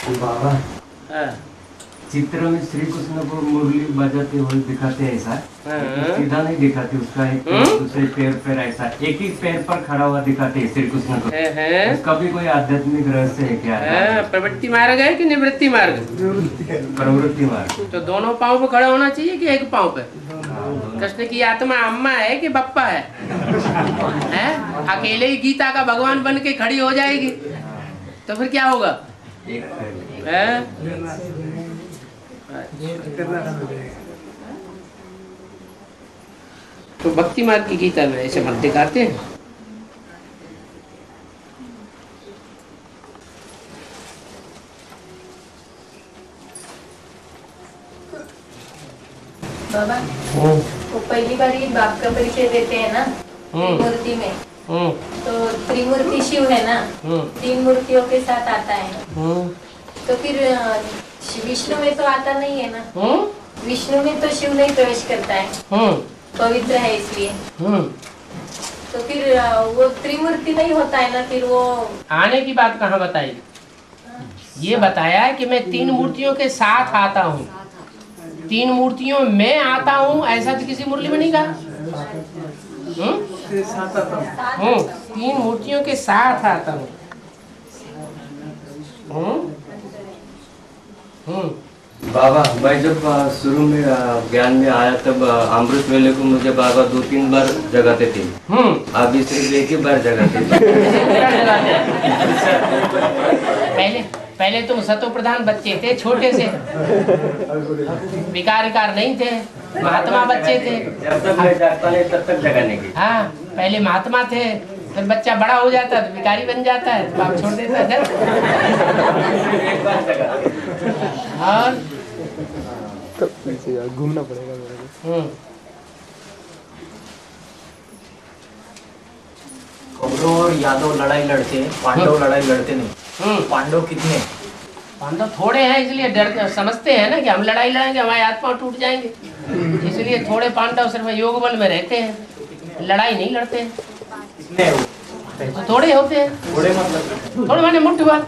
बाबा हाँ। चित्र में श्री कृष्ण को मुरली बजाते हुए दिखाते हैं ऐसा, सीधा नहीं दिखाते, उसका एक दूसरे पैर पर ऐसा एक ही पैर पर खड़ा हुआ दिखाते हैं श्री कृष्ण को। उसका भी कोई आध्यात्मिक रहस्य है क्या? प्रवृत्ति मार्ग है कि निवृत्ति मार्ग? प्रवृत्ति मार्ग। तो दोनों पाँव पे खड़ा होना चाहिए कि एक पाँव पे? कृष्ण की आत्मा अम्मा है कि बप्पा है? अकेले ही गीता का भगवान बन के खड़ी हो जाएगी तो फिर क्या होगा? तो भक्ति मार्ग की गीता में ऐसे मत दिखाते हैं। बाबा वो पहली बार ही बाप का परिचय देते हैं ना मूर्ति में, तो त्रिमूर्ति शिव है ना, 3 मूर्तियों के साथ आता है। तो फिर विष्णु में तो आता नहीं है ना, विष्णु में तो शिव नहीं प्रवेश करता है, पवित्र है इसलिए। तो फिर वो त्रिमूर्ति नहीं होता है ना, फिर वो आने की बात कहाँ बताई? ये बताया है कि मैं 3 मूर्तियों के साथ आता हूँ, 3 मूर्तियों में आता हूँ, ऐसा तो किसी मुरली में नहीं कहा। 3 मूर्तियों के साथ आता हूँ। बाबा मैं जब शुरू में ज्ञान में आया तब अमृत वेले को मुझे बाबा 2-3 बार जगाते थे। अभी सिर्फ एक ही बार जगाते थे। पहले तुम सतो प्रधान बच्चे थे, छोटे से विकार नहीं थे, महात्मा बच्चे थे। जब तक मैं जागता नहीं तब तक जगाने की। हाँ, पहले महात्मा थे, फिर बच्चा बड़ा हो जाता है तो विकारी बन जाता है, तो आप छोड़ देता है। एक बार जगा और घूमना पड़ेगा मेरे को। कौरव और यादव लड़ाई लड़ते हैं, पांडव लड़ाई लड़ते नहीं। पांडव कितने? पांडव थोड़े हैं, इसलिए डरते समझते हैं ना कि हम लड़ाई लड़ेंगे हमारे हाथ पांव टूट जाएंगे, इसलिए थोड़े पांडव सिर्फ योग बल में रहते हैं, लड़ाई नहीं लड़ते हैं। कितने वो? तो थोड़े होते हैं। थोड़े मतलब थोड़े माने मुट्ठी भर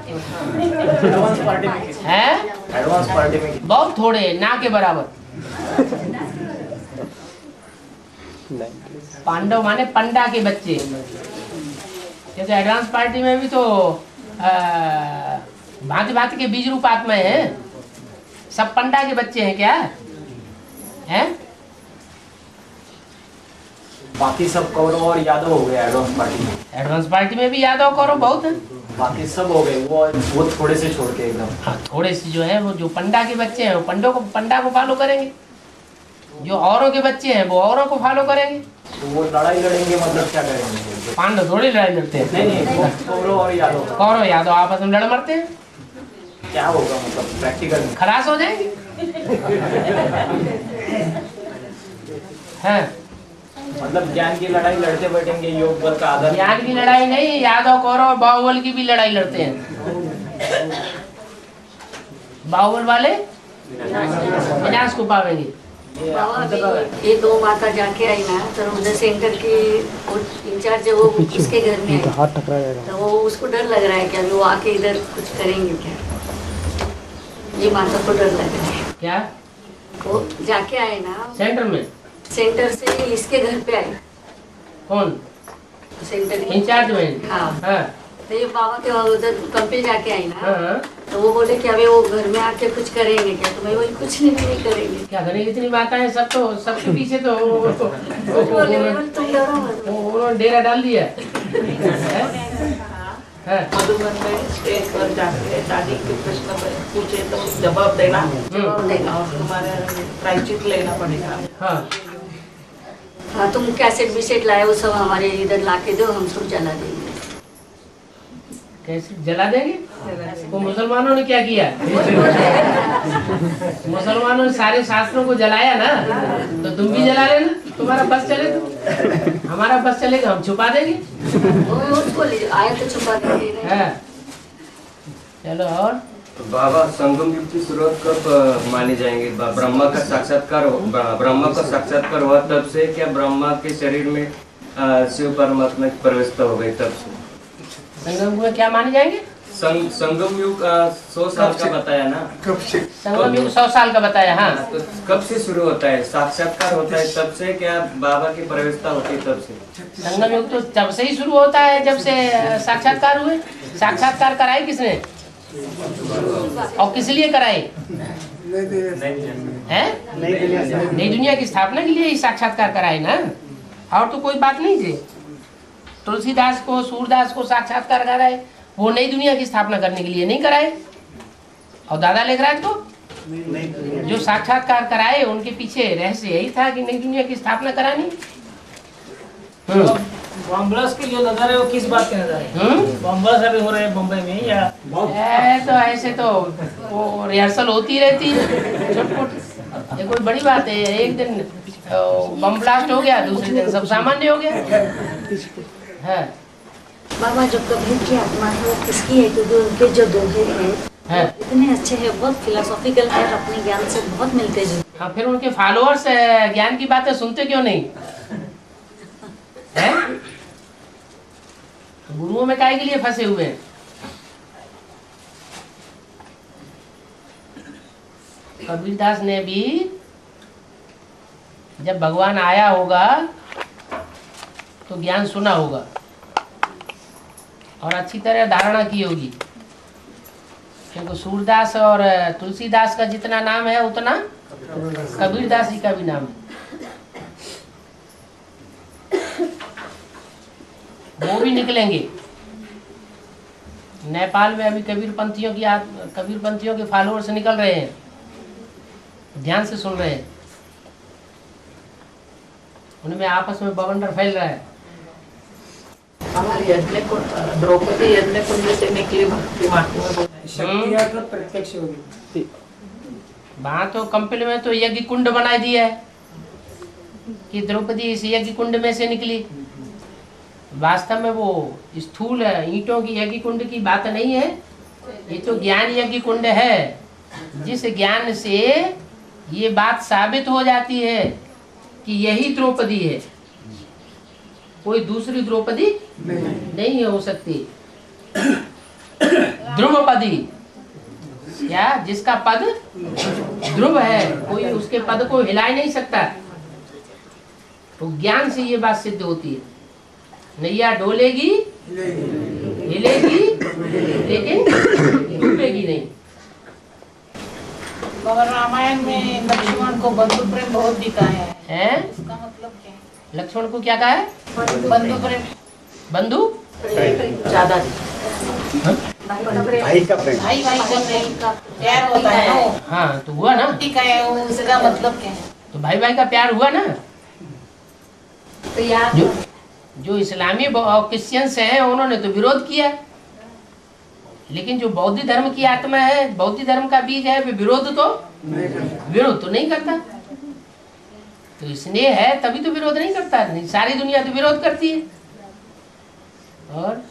एडवांस पार्टी में कितने? है, एडवांस पार्टी में कितने? बहुत थोड़े, ना के बराबर। पांडव माने पंडा के बच्चे, जैसे एडवांस पार्टी में भी तो भांति भांति के बीज रूप आत्माएं हैं, सब पंडा के बच्चे हैं क्या? हैं? बाकी सब कौरव और यादव हो गए एडवांस पार्टी में। एडवांस पार्टी में भी यादव कौरव बहुत है। बाकी सब हो गए, वो थोड़े से छोड़ के एकदम। हाँ, थोड़े से जो है वो जो पंडा के बच्चे हैं वो पंडा को फॉलो करेंगे, जो औरों के बच्चे हैं वो औरों को फॉलो करेंगे। तो वो लड़ाई लड़ेंगे मतलब क्या करेंगे? पांडव थोड़ी लड़ाई लड़ते हैं। नहीं, कौरव और यादव। कौरव यादव आपस में लड़ मरते हैं, क्या होगा मतलब प्रैक्टिकल? खलास हो जाएंगे। हाँ, मतलब ज्ञान की लड़ाई लड़ते बैठेंगे, योग बल का आधार। ज्ञान की लड़ाई नहीं, यादव कौरव बाहुबल की भी लड़ाई लड़ते हैं। बाहुबल वाले विनाश को पावेंगे। बाबा अभी ये 2 माता जाके आई ना, तो उधर सेंटर की इंचार्ज है वो उसके घर में आई, हाथ टकरा जाएगा। तो वो उसको डर लग रहा है कि अभी वो आके इधर कुछ करेंगे क्या, ये माता को डर लग रहा है। क्या वो जाके आए ना सेंटर में? सेंटर से इसके घर पे आए। कौन सेंटर के इंचार्ज में? हाँ, हाँ, तो ये बाबा के उधर कंपनी जाके आई ना, हाँ। तो वो बोले कि अभी वो घर में आके कुछ करेंगे क्या, तो मैं बोली कुछ नहीं करेंगे। क्या करेंगे, इतनी बात है, सब तो सबके पीछे तो बोले तुम डरो मत। उन्होंने डेरा डाल दिया है। मधुबन में स्टेज पर जाके दादी के प्रश्न पूछे तो जवाब देना और तुम्हारे प्रायश्चित लेना पड़ेगा। हाँ, हाँ, तुम कैसेट विसेट लाए वो सब हमारे इधर ला के दो, हम सब जला देंगे। कैसे जला देंगे? वो मुसलमानों ने क्या किया? मुसलमानों ने सारे शास्त्रों को जलाया ना, तो तुम भी जला लेना, तुम्हारा बस चले तो हमारा बस चलेगा, हम छुपा देंगे। उसको आया तो छुपा देंगे। हाँ, चलो। और बाबा संगम युग की शुरुआत कब मानी जाएंगे? ब्रह्मा का साक्षात्कार हुआ तब से, क्या ब्रह्मा के शरीर में शिव परमात्मा की प्रवेशता हो गई तब से? संगम में क्या माने जाएंगे? संगम युग 100 साल का बताया ना। संगम युग 100 साल का बताया। हाँ, तो कब से शुरू होता है? साक्षात्कार होता है तब से, क्या बाबा की प्रवेशता होती है तब से? संगम युग तो तब से ही शुरू होता है जब से साक्षात्कार हुए। साक्षात्कार कराए किसने और किस लिए कराए? हैं? नई दुनिया की स्थापना के लिए ही साक्षात्कार कराए ना, और तो कोई बात नहीं थी। तुलसीदास को, सूरदास को साक्षात्कार कराए, वो नई दुनिया की स्थापना करने के लिए नहीं कराए। और दादा लेखराज को जो साक्षात्कार कराए उनके पीछे रहस्य यही था कि नई दुनिया की स्थापना करानी। बॉम्बलास्ट के जो नजर है वो किस बात के नजर है? बॉम्बलास्ट अभी हो रहे हैं मुंबई में या तो ऐसे तो वो रिहर्सल होती रहती है छोट-मोट। ये कोई बड़ी बात है? एक दिन बम ब्लास्ट हो गया, दूसरे दिन सब सामान्य हो गया है। बाबा जो कबीर की आत्मा है वो किसकी है? क्योंकि उनके जो दोहे हैं इतने अच्छे हैं, बहुत फिलोसॉफिकल है, अपने ज्ञान से बहुत मिलते हैं। हाँ, फिर उनके फॉलोअर्स ज्ञान की बातें सुनते क्यों नहीं है? गुरुओं में काहे के लिए फंसे हुए हैं? कबीरदास ने भी जब भगवान आया होगा तो ज्ञान सुना होगा और अच्छी तरह धारणा की होगी। क्योंकि सूरदास और तुलसीदास का जितना नाम है उतना कबीरदास जी का भी नाम है। वो भी निकलेंगे। नेपाल में अभी कबीरपंथियों के फॉलोअर्स निकल रहे हैं, ध्यान से सुन रहे हैं। उनमें आपस में बवंडर फैल रहा है। हमारी यज्ञ को द्रौपदी यज्ञ कुंड से निकली भक्ति मार्ग में प्रत्यक्ष होगी। वहाँ तो कंपिल में तो यज्ञ कुंड बना दिया है कि द्रौपदी इस यज्ञ कुंड में से निकली। वास्तव में वो स्थूल ईंटों की यज्ञ कुंड की बात नहीं है, ये तो ज्ञान यज्ञ कुंड है, जिस ज्ञान से ये बात साबित हो जाती है कि यही द्रौपदी है, कोई दूसरी द्रौपदी नहीं हो सकती। ध्रुवपदी, या जिसका पद ध्रुव है, कोई उसके पद को हिला नहीं सकता। तो ज्ञान से ये बात सिद्ध होती है। नैया डोलेगी, हिलेगी, लेकिन डूबेगी नहीं। बाबा रामायण में लक्ष्मण को बंधु प्रेम बहुत दिखाया है, इसका मतलब क्या है? लक्ष्मण को क्या कहा है? बंधु प्रेम। बंधु ज्यादा भाई का प्रेम, भाई भाई का प्रेम का प्यार होता है ना। हाँ, तो हुआ ना, दिखाया है, उसका मतलब क्या है? तो भाई भाई का प्यार हुआ ना। तो याद जो इस्लामी और क्रिश्चियंस हैं उन्होंने तो विरोध किया, लेकिन जो बौद्ध धर्म की आत्मा है, बौद्ध धर्म का बीज है, विरोध तो नहीं करता। तो स्नेह है तभी तो विरोध नहीं करता, नहीं सारी दुनिया तो विरोध करती है। और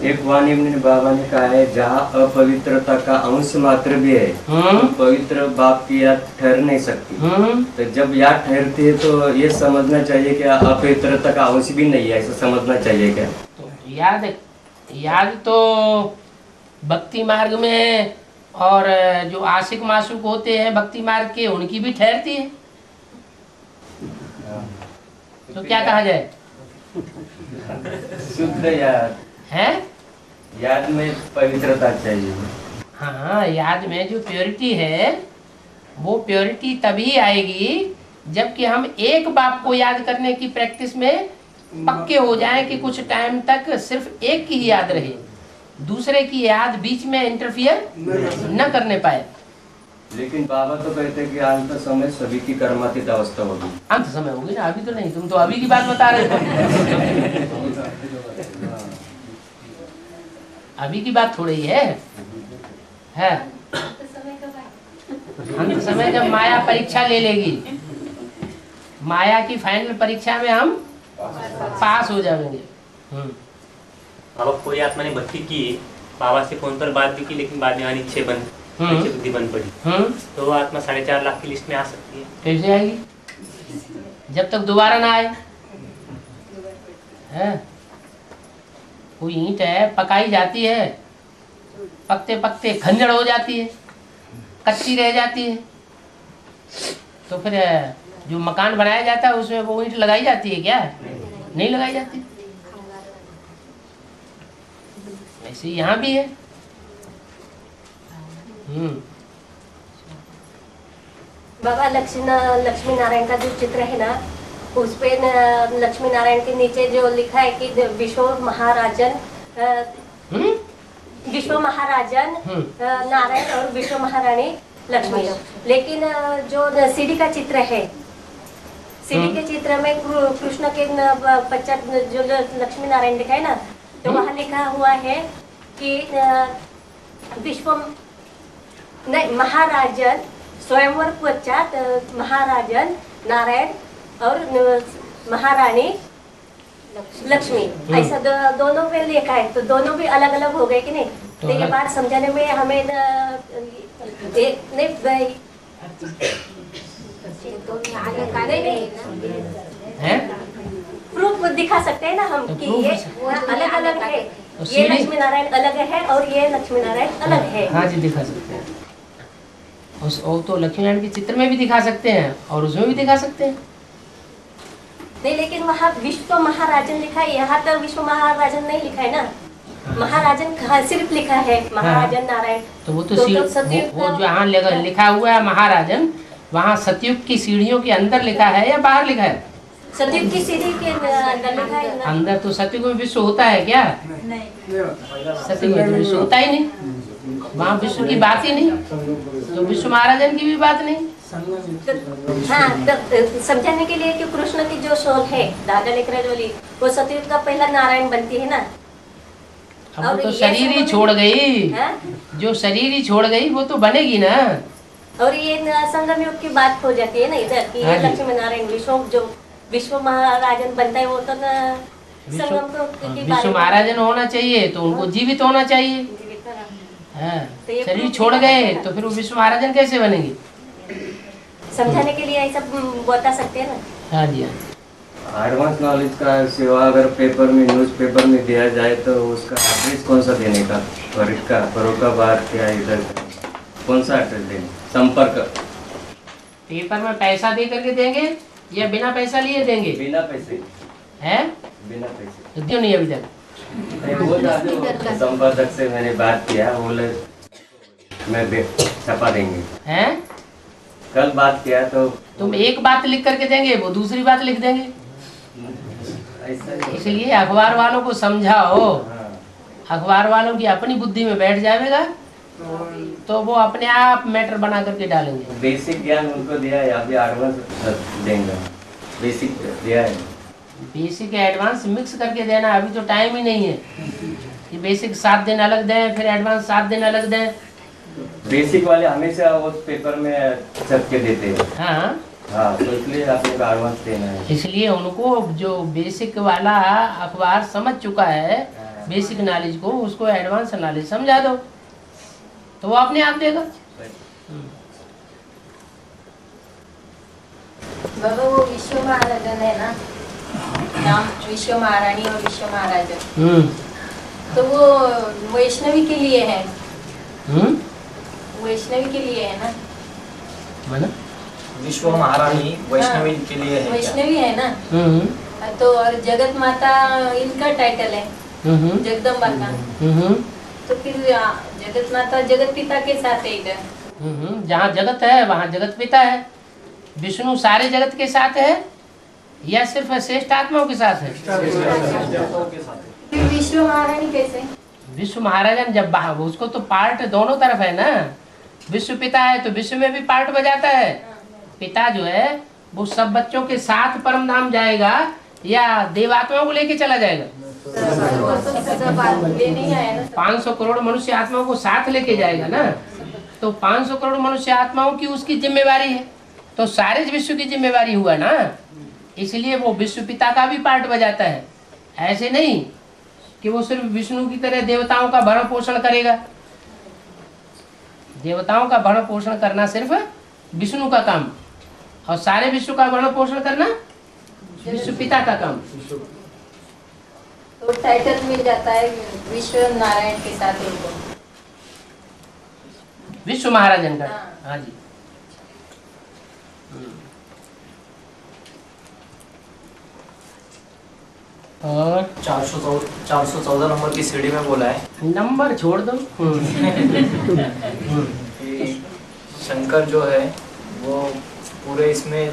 एक वाणी में बाबा ने कहा है, जहाँ अपवित्रता का अंश मात्र भी है तो पवित्र बाप की याद ठहर नहीं सकती। तो जब याद ठहरती है तो ये समझना चाहिए कि अपवित्रता का अंश भी नहीं है, ऐसा समझना चाहिए क्या? तो याद तो भक्ति मार्ग में और जो आशिक माशूक होते हैं भक्ति मार्ग के, उनकी भी ठहरती है। तो क्या कहा जाए? शुद्ध याद है, याद में पवित्रता चाहिए। हाँ, याद में जो प्योरिटी है वो प्योरिटी तभी आएगी जबकि हम एक बाप को याद करने की प्रैक्टिस में पक्के हो जाएं कि कुछ टाइम तक सिर्फ एक की ही याद रहे, दूसरे की याद बीच में इंटरफियर न करने पाए। लेकिन बाबा तो कहते हैं कि अंत समय सभी की कर्मातीत अवस्था होगी। अंत समय होगी ना, अभी तो नहीं। तुम तो अभी की बात बता रहे हो। अभी की बात थोड़ी है। अंत समय जब माया परीक्षा ले लेगी, माया की फाइनल परीक्षा में हम पास हो जाएंगे। बाबा कोई आत्मा ने भक्ति की, बाबा से फोन पर बात भी की, लेकिन बाद में अनिच्छे बुद्धि बन पड़ी, तो वो आत्मा 4.5 लाख की लिस्ट में आ सकती है? कैसे आएगी? जब तक दोबारा ना आए। कोई ईंट है, पकाई जाती है, पकते पकते खंजर हो जाती है, कच्ची रह जाती है, तो फिर जो मकान बनाया जाता है उसमें वो ईंट लगाई जाती है क्या? नहीं लगाई जाती। ऐसे यहाँ भी है। बाबा लक्ष्मी नारायण का जो चित्र है ना, उस पे लक्ष्मी नारायण के नीचे जो लिखा है कि विश्व महाराजन नारायण और विश्व महारानी लक्ष्मी। लेकिन जो सीढ़ी का चित्र है, सीढ़ी के चित्र में कृष्ण के पश्चात जो लक्ष्मी नारायण लिखा है ना, तो वहाँ लिखा हुआ है कि महाराजन स्वयंवर पश्चात महाराजन नारायण और महारानी लक्ष्मी, ऐसा दोनों में लिखा है। तो दोनों भी अलग अलग हो गए कि नहीं? तो ये बात समझाने में हमें प्रूफ दिखा सकते हैं ना हम कि ये अलग अलग है, ये लक्ष्मी नारायण अलग है और ये लक्ष्मी नारायण अलग है। हाँ जी, दिखा सकते हैं। और तो लक्ष्मी नारायण के चित्र में भी दिखा सकते हैं और उसमें भी दिखा सकते हैं। नहीं, लेकिन वहाँ विश्व महाराजन लिखा है, यहाँ तो विश्व महाराजन नहीं लिखा है ना। महाराजन सिर्फ लिखा है महाराजन नारायण। तो वो तो वो जो यहाँ लिखा हुआ है महाराजन, वहाँ सतयुग की सीढ़ियों के अंदर लिखा है या बाहर लिखा है? सतयुग की सीढ़ी के अंदर लिखा है ना। अंदर तो सतयुग में विश्व होता है क्या? नहीं, सतयुग में विश्व होता ही नहीं, वहाँ विश्व की बात ही नहीं, तो विश्व महाराजन की भी बात नहीं। हाँ, तो समझाने के लिए कि कृष्ण की जो सोल है दादा लेकर जोली, वो सतयुग का पहला नारायण बनती है ना। अब वो तो शरीर ही छोड़ गई, जो शरीर ही छोड़ गई वो तो बनेगी ना। और ये संगम युग की बात हो जाती है ना इधर कि ये लक्ष्मी नारायण विश्व महाराजन बनता है, वो तो विश्व महाराजन होना चाहिए तो उनको जीवित होना चाहिए। शरीर छोड़ गए तो फिर वो विश्व महाराजन कैसे बनेंगे? समझाने के लिए ऐसा बता सकते हैं ना। हाँ जी, हाँ। एडवांस नॉलेज का सेवा अगर पेपर में न्यूज़पेपर में दिया जाए तो उसका एड्रेस कौन सा देने का? फरुखाबाद क्या इधर कौन सा एड्रेस देंगे? संपर्क पेपर में पैसा दे करके देंगे या बिना पैसा लिए देंगे? बिना पैसे है, बिना पैसे। तो क्यों नहीं अभी तक? संपादक से मैंने बात किया, बोले मैं छपा देंगे। हैं? कल बात किया तो तुम एक बात लिख करके देंगे, वो दूसरी बात लिख देंगे। इसलिए अखबार वालों को समझाओ। अखबार वालों की अपनी बुद्धि में बैठ जाएगा तो वो अपने आप मैटर बना करके डालेंगे। बेसिक ज्ञान उनको दिया है, अभी एडवांस देंगे। बेसिक दिया है, बेसिक एडवांस मिक्स करके देना। अभी तो टाइम ही नहीं है कि बेसिक 7 दिन अलग दें फिर एडवांस 7 दिन अलग दें। बेसिक वाले हमेशा वो पेपर में छप के देते हैं। हाँ हाँ, तो इसलिए आपको एडवांस देना है। इसलिए उनको जो बेसिक वाला अखबार समझ चुका है बेसिक नॉलेज को, उसको एडवांस नॉलेज समझा दो तो वो अपने आप देगा। बाबा वो विश्व महाराजन है ना, नाम विश्व महारानी और विश्व महाराजन, तो वो वैष्णवी के लिए है। वैष्णवी के लिए है ना, मतलब विश्व महारानी वैष्णवी के लिए है। वैष्णवी है ना, तो और जगत माता इनका टाइटल है, जगदम्बा का। तो फिर जगत माता जगत पिता के साथ है इधर। जहाँ जगत है वहाँ जगत पिता है। विष्णु सारे जगत के साथ है या सिर्फ श्रेष्ठ आत्माओं के साथ है? फिर विश्व महारानी कैसे? विश्व महाराजन जब उसको तो पार्ट दोनों तरफ है ना। विश्व पिता है तो विश्व में भी पार्ट बजाता है। पिता जो है वो सब बच्चों के साथ परम धाम जाएगा या देवात्माओं को लेके चला जाएगा? 500 करोड़ मनुष्य आत्माओं को साथ लेके जाएगा ना। तो 500 करोड़ मनुष्य आत्माओं की उसकी जिम्मेवारी है, तो सारे विश्व की जिम्मेवारी हुआ ना। इसलिए वो विश्व पिता का भी पार्ट बजाता है। ऐसे नहीं कि वो सिर्फ विष्णु की तरह देवताओं का भरण पोषण करेगा। देवताओं का भरण पोषण करना सिर्फ विष्णु का काम और सारे विश्व का भरण पोषण करना विश्व पिता का काम। तो टाइटल मिल जाता है विश्व नारायण के साथ उनको। विश्व महाराजन का। हाँ जी। और 414 नंबर की सीढ़ी में बोला है, नंबर छोड़ दो। कि शंकर जो है वो पूरे इसमें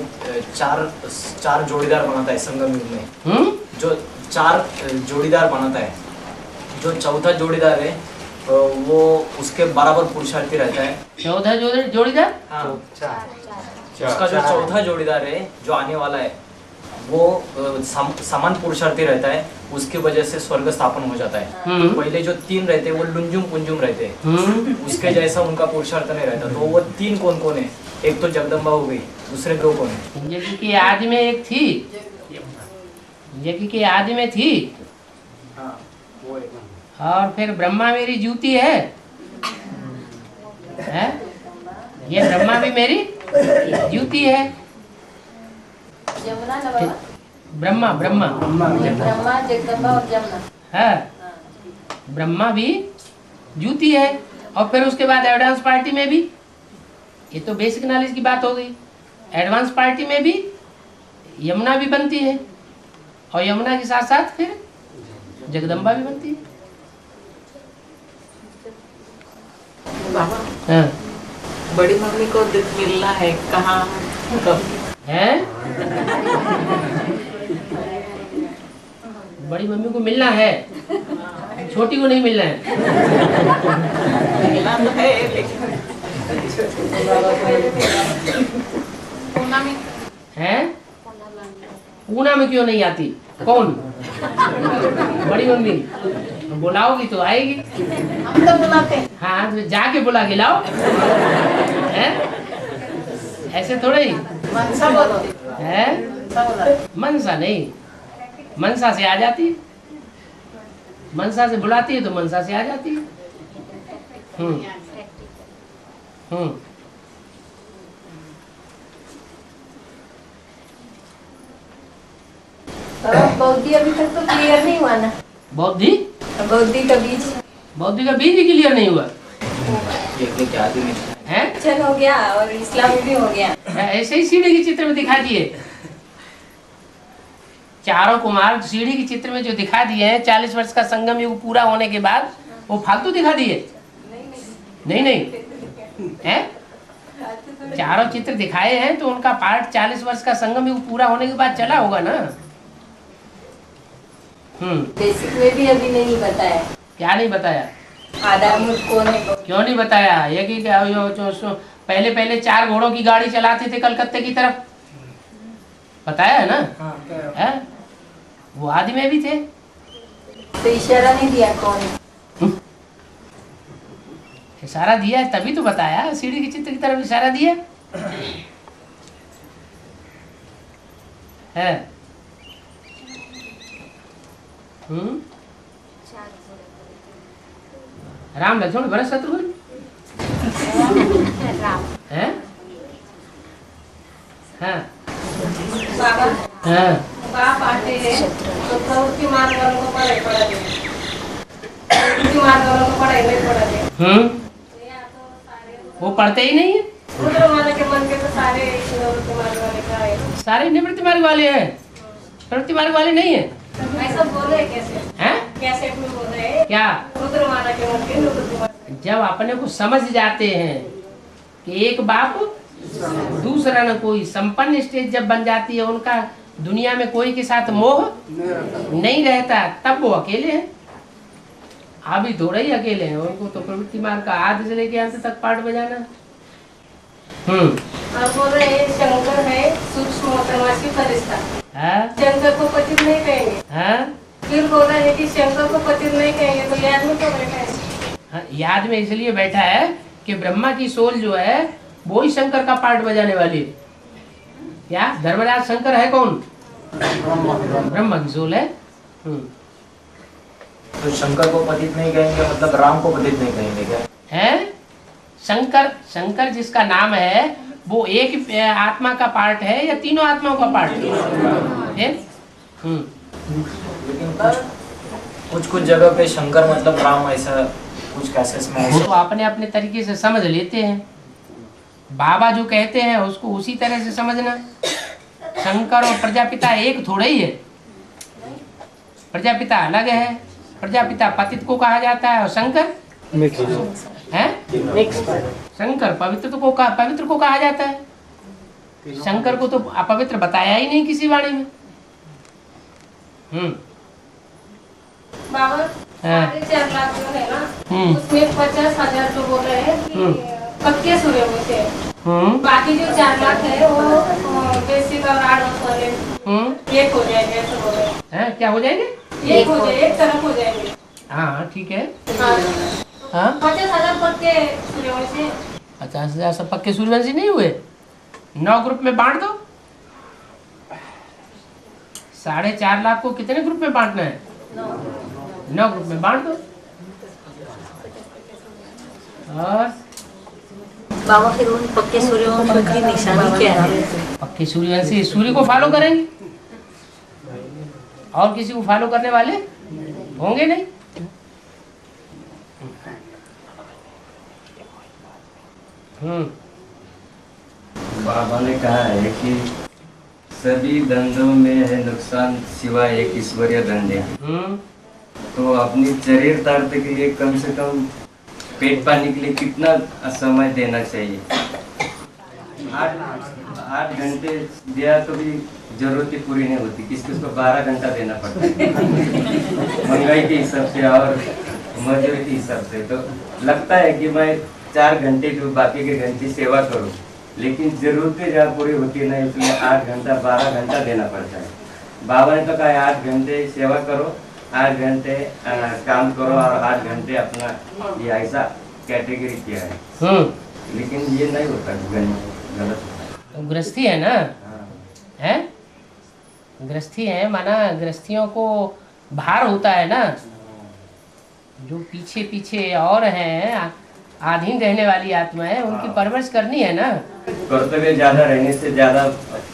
चार जोड़ीदार बनाता है संगम युग में। जो 4 जोड़ीदार बनाता है, जो चौथा जोड़ीदार है वो उसके बराबर पुरुषार्थी रहता है। चौथा जोड़ीदार? हाँ, उसका जो चौथा जोड़ीदार है जो आने वाला है वो समान पुरुषार्थी रहता है, उसकी वजह से स्वर्ग स्थापन हो जाता है। पहले जो 3 रहते हैं वो लुंजुम पुंजुम रहते हैं, उसके जैसा उनका पुरुषार्थ नहीं रहता। तो वो 3 कौन कौन है? एक तो जगदम्बा हो गई, दूसरे 2 कौन है? यज्ञ की आदि में एक थी, यज्ञ की आदि में थी। हाँ, वो है। और फिर ब्रह्मा मेरी जूती है, ये ब्रह्मा भी मेरी जूती है। यमुना ना बाबा? ब्रह्मा ब्रह्मा ब्रह्मा, जगदम्बा और जमुना है। ब्रह्मा भी जूती है। और फिर उसके बाद एडवांस पार्टी में भी, ये तो बेसिक नॉलेज की बात हो गई, एडवांस पार्टी में भी यमुना भी बनती है, और यमुना के साथ साथ फिर जगदम्बा भी बनती है। बाबा, हाँ। बड़ी मम्मी को मिलना है, कहाँ कब? है? बड़ी मम्मी को मिलना है, छोटी को नहीं मिलना है। मिलना तो है लेकिन पूना में है? पूना में क्यों नहीं आती? कौन? बड़ी मम्मी बुलाओगी तो आएगी। हम तो बुलाते हैं। हाँ, तो जाके बुला के लाओ। है? ऐसे थोड़े ही मनसा बोलते है। मनसा नहीं, मनसा से आ जाती, मनसा से बुलाती है तो मनसा से आ जाती है। बौद्धि अभी तक तो क्लियर नहीं हुआ ना? बौद्धि? बौद्धि का बीज, बौद्धि का बीज ही क्लियर नहीं हुआ है? चल हो गया और इस्लाम भी हो गया। ऐसे ही सीढ़ी के चित्र में दिखा दिए, चारों कुमार सीढ़ी के चित्र में जो दिखा दिए हैं, 40 वर्ष का संगम युग पूरा होने के बाद, वो फालतू दिखा दिए? नहीं है, चारों चित्र दिखाए हैं तो उनका पार्ट 40 वर्ष का संगम युग पूरा होने के बाद चला होगा ना। बेसिक में भी अभी नहीं बताया। क्या नहीं बताया? आधार मूल कौन है? क्यों नहीं बताया? ये कि पहले पहले 4 घोड़ों की गाड़ी चलाते थे कलकत्ते की तरफ, बताया है ना? है? वो आदि में भी थे। तो इशारा नहीं दिया कौन है? इशारा दिया है तभी तो बताया, सीढ़ी के चित्र की तरफ इशारा दिया है। राम लक्ष्मण भरत शत्रुघ्न है। हाँ हाँ, बाप आते हैं तो प्रवृत्ति मार्ग वालों को पढ़ाई पढ़ा दे, प्रवृत्ति मार्ग वालों को पढ़ाई नहीं पढ़ा दे। वो पढ़ते ही नहीं है। रुद्र माला के मन के तो सारे प्रवृत्ति मार्ग वाले का है, सारे निवृत्ति मार्ग वाले हैं, प्रवृत्ति मार्ग वाले नहीं है। ऐसा बोल रहे कैसे? हैं? कैसे में बोल रहे हैं? क्या? रुद्र माला के मन के निवृत्ति मार्ग। जब अपने को समझ जाते हैं कि एक बाप दूसरा न कोई, संपन्न स्टेज जब बन जाती है, उनका दुनिया में कोई के साथ मोह नहीं रहता, तब वो अकेले हैं। अभी थोड़ा ही अकेले हैं, उनको तो प्रवृत्ति मार्ग का आदि से लेके अंत तक पाठ बजाना। और बोल रहे हैं शंकर है सूक्ष्म तमाशी फरिश्ता, शंकर को पतित नहीं कहेंगे। फिर बोल रहे हैं कि शंकर को पतित नहीं कहेंगे, तो याद में तो बैठा है। याद में इसलिए बैठा है कि ब्रह्मा की सोल जो है वो ही शंकर का पार्ट बजाने वाली है। क्या धर्मराज शंकर है कौन? ब्रह्मा की सोल है। तो शंकर को पतित नहीं कहेंगे मतलब राम को पतित नहीं कहेंगे क्या? है शंकर, शंकर जिसका नाम है वो एक आत्मा का पार्ट है या तीनों आत्माओं का पार्ट है? लेकिन कुछ जगह पे शंकर मतलब राम ऐसा कुछ कैसेस में वो तो अपने अपने तरीके से समझ लेते हैं। बाबा जो कहते हैं उसको उसी तरह से समझना। शंकर और प्रजापिता एक थोड़ा ही है। प्रजापिता अलग है। प्रजापिता पतित को कहा जाता है और शंकर है शंकर पवित्र को कहा जाता है। शंकर को तो अपवित्र बताया ही नहीं किसी वाणी में। बाबा 4.5 लाख जो है ना, उसमें 50,000 जो बोल रहे हैं कि पक्के सूर्य से, बाकी जो 4 लाख है वो बेसिक और आठ वाले एक हो जाएंगे, ऐसा बोल रहे हैं। क्या हो जाएंगे? एक हो जाएंगे, एक तरफ हो जाएंगे। हाँ ठीक है। हाँ 50,000 पक्के सूर्यवंशी। 50,000 सब पक्के सूर्यवंशी नहीं हुए? 9 ग्रुप में बांट दो। 4.5 लाख को कितने ग्रुप में बांटना है? 9 ग्रुप में बांट दो। और बाबा फिर उन पक्के सूर्यवंशी की निशानी क्या है? पक्के सूर्यवंशी सूर्य को फॉलो करेंगे और किसी को फॉलो करने वाले होंगे नहीं। बाबा ने कहा है कि सभी धंधों में है नुकसान सिवाय एक ईश्वरीय धंधे। तो अपनी शरीर तारते के लिए कम से कम पेट पानी के लिए कितना समय देना चाहिए? 8 घंटे दिया तो भी जरूरतें पूरी नहीं होती। किसी को 12 घंटा देना पड़ता है महंगाई के हिसाब से और मजदूरी के हिसाब से। तो लगता है कि मैं 4 घंटे जो बाकी के घंटे सेवा करूं, लेकिन जरूरतें जहाँ पूरी होती है ना, इसलिए 8 घंटा 12 घंटा देना पड़ता है। बाबा ने तो कहा 8 घंटे सेवा करो, 8 घंटे काम करो और 8 घंटे अपना, ये ऐसा कैटेगरी किया है। लेकिन ये नहीं होता, गलत होता है। गृहस्थी है ना, है गृहस्थी है, माना गृहस्थियों को भार होता है ना। जो पीछे पीछे और हैं आधीन रहने वाली आत्मा है, उनकी परवरिश करनी है ना। कर्तव्य ज्यादा रहने से ज्यादा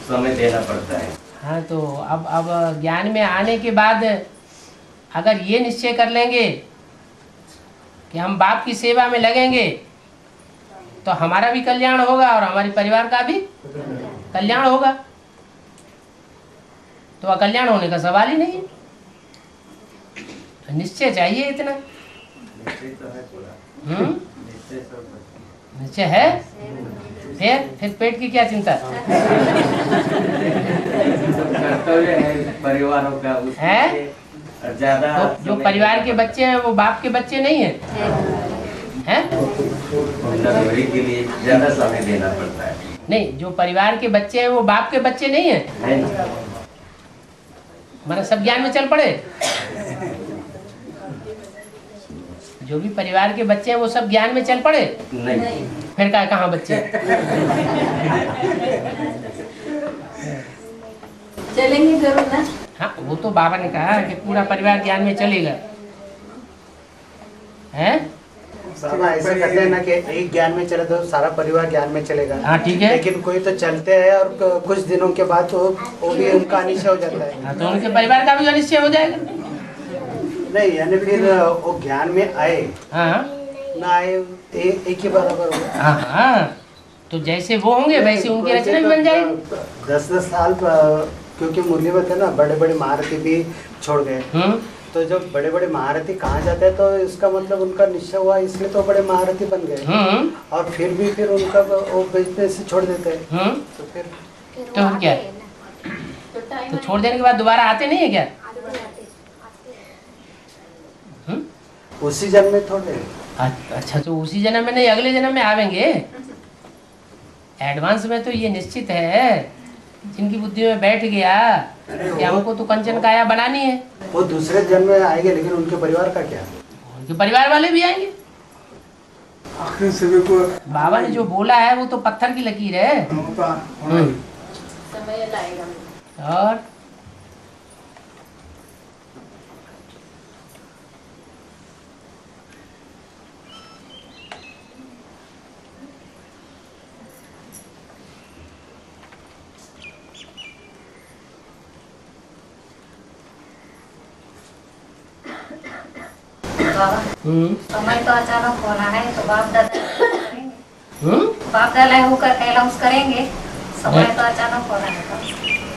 समय देना पड़ता है। हाँ तो अब ज्ञान में आने के बाद अगर ये निश्चय कर लेंगे कि हम बाप की सेवा में लगेंगे तो हमारा भी कल्याण होगा और हमारे परिवार का भी कल्याण होगा। तो अकल्याण होने का सवाल ही नहीं है। निश्चय चाहिए इतना। निश्चय है, फिर पेट की क्या चिंता कर्तव्य है परिवारों का है। ज्यादा तो जो परिवार के बच्चे हैं वो बाप के बच्चे नहीं हैं, हैं? के लिए ज्यादा समय देना पड़ता है। नहीं, जो परिवार के बच्चे हैं वो बाप के बच्चे नहीं हैं। माना सब ज्ञान में चल पड़े। जो भी परिवार के बच्चे हैं वो सब ज्ञान में चल पड़े नहीं। फिर कहाँ बच्चे? चलेंगे जरूर ना। हाँ वो तो बाबा ने कहा कि पूरा परिवार ज्ञान में चलेगा, हैं? बाबा ऐसा करते हैं ना कि एक ज्ञान में चले तो सारा परिवार ज्ञान में चलेगा। हाँ ठीक है। लेकिन कोई तो चलते हैं और कुछ दिनों के बाद तो वो भी उनका अनिश्चय हो जाता है। हाँ तो उनके परिवार का भी अनिश्चय हो जाएगा। नहीं यानी फिर वो ज्ञान में आए ना आए एक ही बराबर होगा। हाँ तो जैसे वो होंगे वैसे उनकी रचना भी बन जाएगी। 10-10 साल क्योंकि मुरली में थे ना, बड़े बड़े महारथी भी छोड़ गए। तो जब बड़े बड़े महारथी कहाँ जाते हैं तो इसका मतलब उनका निश्चय हुआ, इसलिए तो बड़े महारथी बन गए। और फिर उनका वो बिजनेस छोड़ देते हैं। तो फिर क्या तो छोड़ देने के बाद दोबारा आते नहीं है क्या? उसी जन्म में थोड़े। अच्छा तो उसी जन्म में नहीं, अगले जन्म में आवेंगे। एडवांस में तो ये निश्चित है, जिनकी बुद्धि में बैठ गया कि हमको तो कंचन काया बनानी है, वो दूसरे जन्म में आएंगे। लेकिन उनके परिवार का क्या? उनके परिवार वाले भी आएंगे। बाबा ने जो बोला है वो तो पत्थर की लकीर है। समय लाएगा। और बाबा समय तो अचानक होना है तो बाप दादा करेंगे, बाप दादा होकर अनाउंस करेंगे। समय तो अचानक होना है,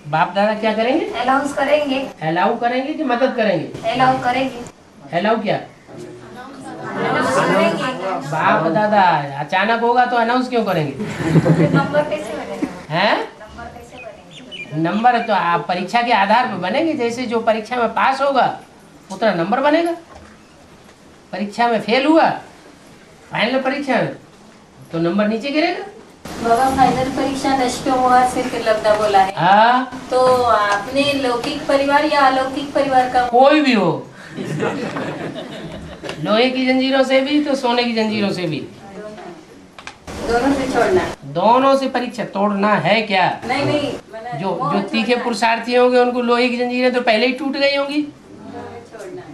बाप दादा क्या करेंगे? अनाउंस करेंगे। अलाउ करेंगे कि मदद करेंगे? अलाउ करेंगे। अलाउ क्या? अनाउंस करेंगे। बाप दादा अचानक होगा तो अनाउंस क्यों करेंगे? नंबर कैसे बनेगा? हैं? नंबर कैसे बनेगा? नंबर तो आप परीक्षा के आधार पर बनेंगे। जैसे जो परीक्षा में पास होगा उतना नंबर बनेगा। परीक्षा में फेल हुआ फाइनल परीक्षा में तो नंबर नीचे गिरेगा। बाबा फाइनल परीक्षा नष्ट हुआ से फिर लगता बोला है। हाँ, तो आपने लौकिक परिवार या अलौकिक परिवार का? कोई भी हो, लोहे की जंजीरों से भी तो सोने की जंजीरों से भी, दोनों से छोड़ना। दोनों से परीक्षा तोड़ना है क्या? नहीं नहीं, जो तीखे पुरुषार्थी होंगे उनको लोहे की जंजीरें तो पहले ही टूट गई होंगी।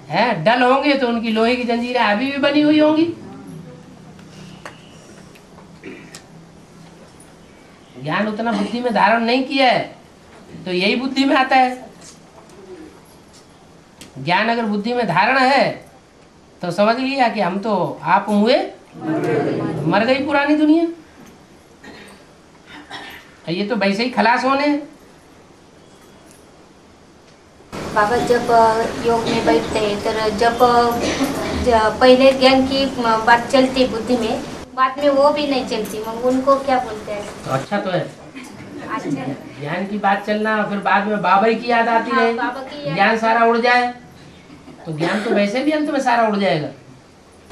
है डल होंगे तो उनकी लोहे की जंजीरें अभी भी बनी हुई होंगी। ज्ञान उतना बुद्धि में धारण नहीं किया है तो यही बुद्धि में आता है। ज्ञान अगर बुद्धि में धारण है तो समझ लिया कि हम तो आप हुए मर गई पुरानी दुनिया। ये तो वैसे ही खलास होने हैं। बाबा जब योग में बैठते हैं तो जब पहले ज्ञान की बात चलती बुद्धि में, बाद में वो भी नहीं चलती, उनको क्या बोलते हैं? तो अच्छा तो है अच्छा, ज्ञान की बात चलना, फिर बाद में बाबा की याद आती हाँ, है, बाबा की याद। ज्ञान सारा उड़ जाए तो ज्ञान तो वैसे भी अंत में सारा उड़ जाएगा।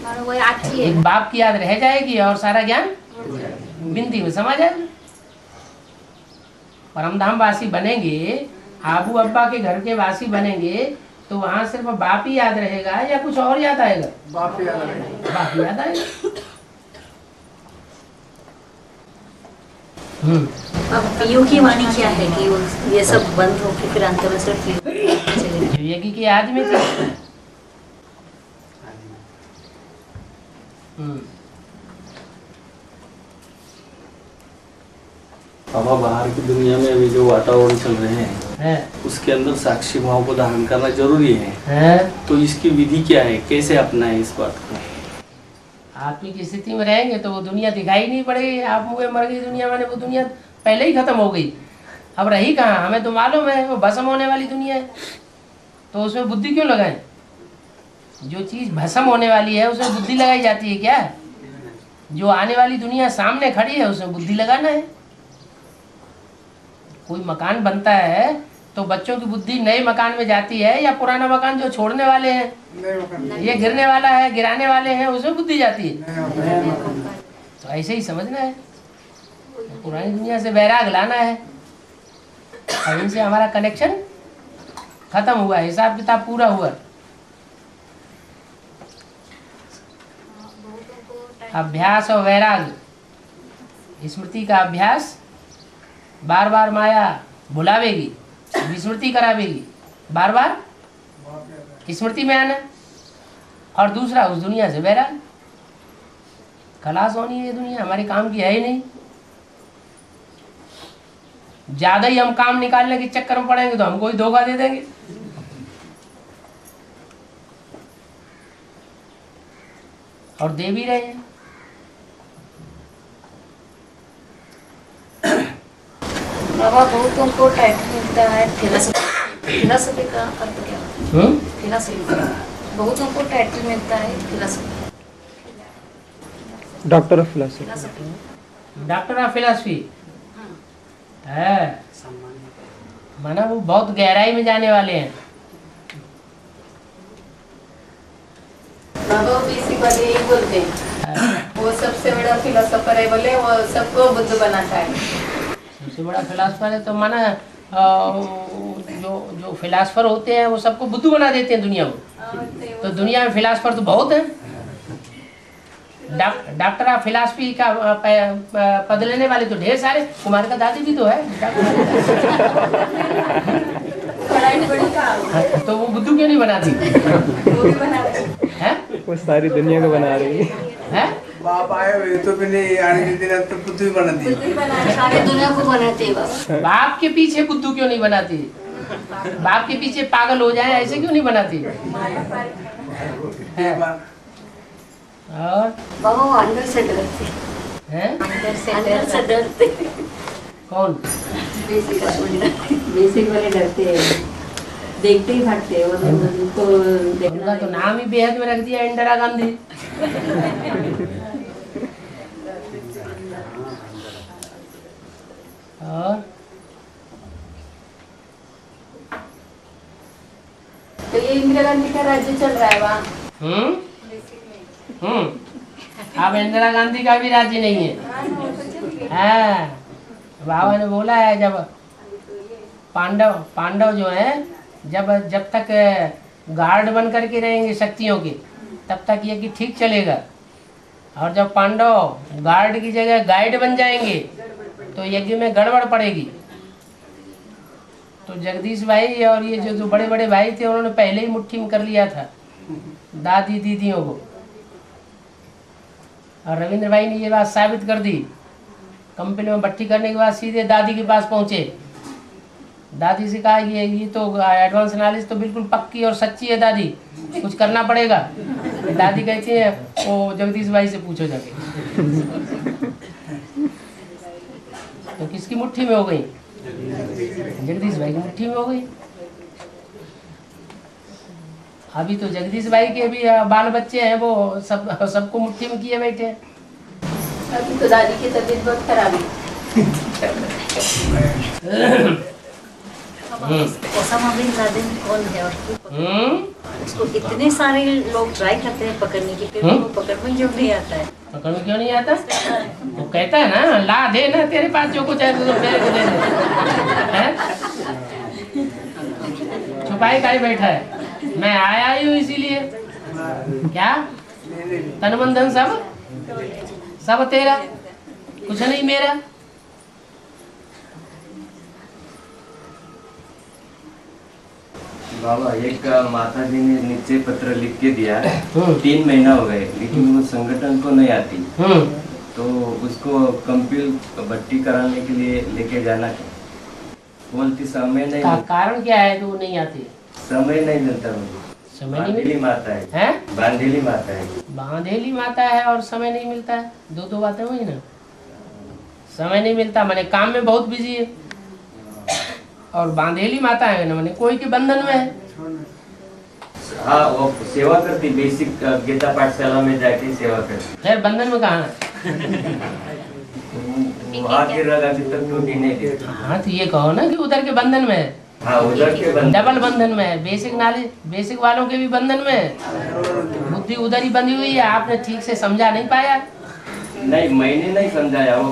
और वो अच्छी है। एक बाप की याद रह जाएगी और सारा ज्ञान बिंदी में समा जाएगा। परमधाम वासी बनेंगे, आबू अब्बा के घर के वासी बनेंगे तो वहाँ सिर्फ बाप ही याद रहेगा या कुछ और याद आएगा? बाप याद आएगा। बाप याद आएगा। अब योग की वाणी क्या है कि ये सब बंद हो के फिर अंत में सिर्फ चलेगा? योगी की याद में थी। बाबा बाहर की दुनिया में अभी जो वातावरण चल रहे है उसके अंदर साक्षी भाव को धारण करना जरूरी है। तो इसकी विधि क्या है, कैसे अपनाएं इस बात को? आत्मिक स्थिति में रहेंगे तो वो दुनिया दिखाई नहीं पड़ेगी। आप मुझे मर गई दुनिया, माने वो दुनिया पहले ही खत्म हो गई, अब रही कहाँ? हमें तो मालूम है वो भस्म होने वाली दुनिया है, तो उसमें बुद्धि क्यों लगाएं? जो चीज़ भस्म होने वाली है उसमें बुद्धि लगाई जाती है क्या? जो आने वाली दुनिया सामने खड़ी है उसमें बुद्धि लगाना है। कोई मकान बनता है तो बच्चों की बुद्धि नए मकान में जाती है या पुराना मकान जो छोड़ने वाले हैं, ये गिरने वाला है, गिराने वाले हैं, उसमें बुद्धि जाती है। तो ऐसे ही समझना है, पुरानी दुनिया से वैराग लाना है और इनसे हमारा कनेक्शन खत्म हुआ, हिसाब किताब पूरा हुआ। अभ्यास और वैराग, स्मृति का अभ्यास बार बार माया भुलावेगी, विस्मृति करावेगी, बार बार स्मृति में आना। और दूसरा उस दुनिया से वैराग, खलास होनी है ये दुनिया, हमारे काम की है ही नहीं। ज्यादा ही हम काम निकालने के चक्कर में पड़ेंगे तो हमको ही धोखा दे देंगे। और दे भी रहे हैं। बाबा बहुतों को टाइटल मिलता है फिलॉसफी। फिलॉसफी का अर्थ क्या है? फिलॉसफी, बहुतों को टाइटल मिलता है philosophy, doctor of philosophy. Doctor of philosophy है, माना वो बहुत गहराई में जाने वाले हैं। बाबा बेसिकली यही बोलते हैं, वो सबसे बड़ा फिलोसोफर है, बोले वो सबको बुद्ध बनाता है। सबसे बड़ा फिलासफर है तो माना जो फिलासफर होते हैं वो सबको बुद्धू बना देते हैं दुनिया को। तो दुनिया में फिलासफर तो बहुत है। डॉक्टर ऑफ फिलासफी का पद लेने वाले तो ढेर सारे, कुमार का दादी भी तो है। तो वो बुद्धू क्यों नहीं बनाती? वो सारी दुनिया को बना रही है। बाप आए हुए तो नहीं आने के दिन तो बुद्धू ही बनाती है, सारी दुनिया को बनाते हैं। बाप के पीछे बुद्धू क्यों नहीं बनाती? बाप के पीछे पागल हो जाए ऐसे क्यों नहीं बनाती? और बाबा वो अंदर से डरते हैं? अंदर से डरते कौन? बेसिक वाले डरते हैं, देखते ही भागते हैं, उनको उनका तो नाम ही बेहद में रख दिया इंदिरा गांधी। और तो ये इंदिरा गांधी का राज्य चल रहा है वहाँ। अब इंदिरा गांधी का भी राज्य नहीं है। हाँ, बाबा ने बोला है जब पांडव जो है जब तक गार्ड बन करके रहेंगे शक्तियों के, तब तक ये कि ठीक चलेगा, और जब पांडव गार्ड की जगह गाइड बन जाएंगे तो यज्ञ में गड़बड़ पड़ेगी। तो जगदीश भाई और ये जो बड़े बड़े भाई थे उन्होंने पहले ही मुट्ठी में कर लिया था दादी दीदियों को, और रविंद्र भाई ने ये बात साबित कर दी। कंपनी में भट्टी करने के बाद सीधे दादी के पास पहुंचे, दादी से कहा ये तो एडवांस नॉलेज तो बिल्कुल पक्की और सच्ची है दादी, कुछ करना पड़ेगा। दादी कहती है वो जगदीश भाई से पूछो जाके। तो किसकी मुट्ठी में हो गई? जगदीश भाई की मुट्ठी में हो गई। अभी तो जगदीश भाई के भी बाल बच्चे हैं, वो सबको मुट्ठी में किए बैठे हैं। अभी तो दादी की तबीयत बहुत खराब है। ओसामा बिन लादेन कौन है और उसको इतने सारे लोग ट्राई करते हैं पकड़ने की, फिर वो पकड़ में क्यों नहीं आता है? पकड़ में क्यों नहीं आता? वो कहता है ना, ला दे ना, तेरे पास जो कुछ है तो मेरे को दे दे। छुपाई का ही बैठा है, मैं आया ही हूँ इसीलिए। क्या तन मन धन सब तेरा, कुछ नहीं मेरा। बाबा एक माता जी ने नीचे पत्र लिख के दिया, 3 महीना हो गए लेकिन वो संगठन को नहीं आती, तो उसको कंपील भट्टी कराने के लिए लेके जाना है। बोलती समय नहीं। कारण क्या है तो वो नहीं आती? समय नहीं मिलता मुझे। समय नहीं मिलता? माता है, बांधेली माता है। बांधेली माता है और समय नहीं मिलता है, दो बातें हुई ना। समय नहीं मिलता माने काम में बहुत बिजी है, और बांधेली माता है ना माने कोई के बंधन में है। हाँ, वो सेवा करती, बेसिक गीता पाठशाला में जाके सेवा करती। खैर बंधन में कहाँ है? आगे लगा कि तक टूटी नहीं थी। हाँ तो ये कहो ना कि उधर के बंधन में है। हाँ, उधर के बंधन, डबल बंधन में है। बेसिक नॉलेज, बेसिक वालों के भी बंधन में है, बुद्धि उधर ही बंधी हुई है। आपने ठीक से समझा नहीं पाया। नहीं, मैंने नहीं समझाया, वो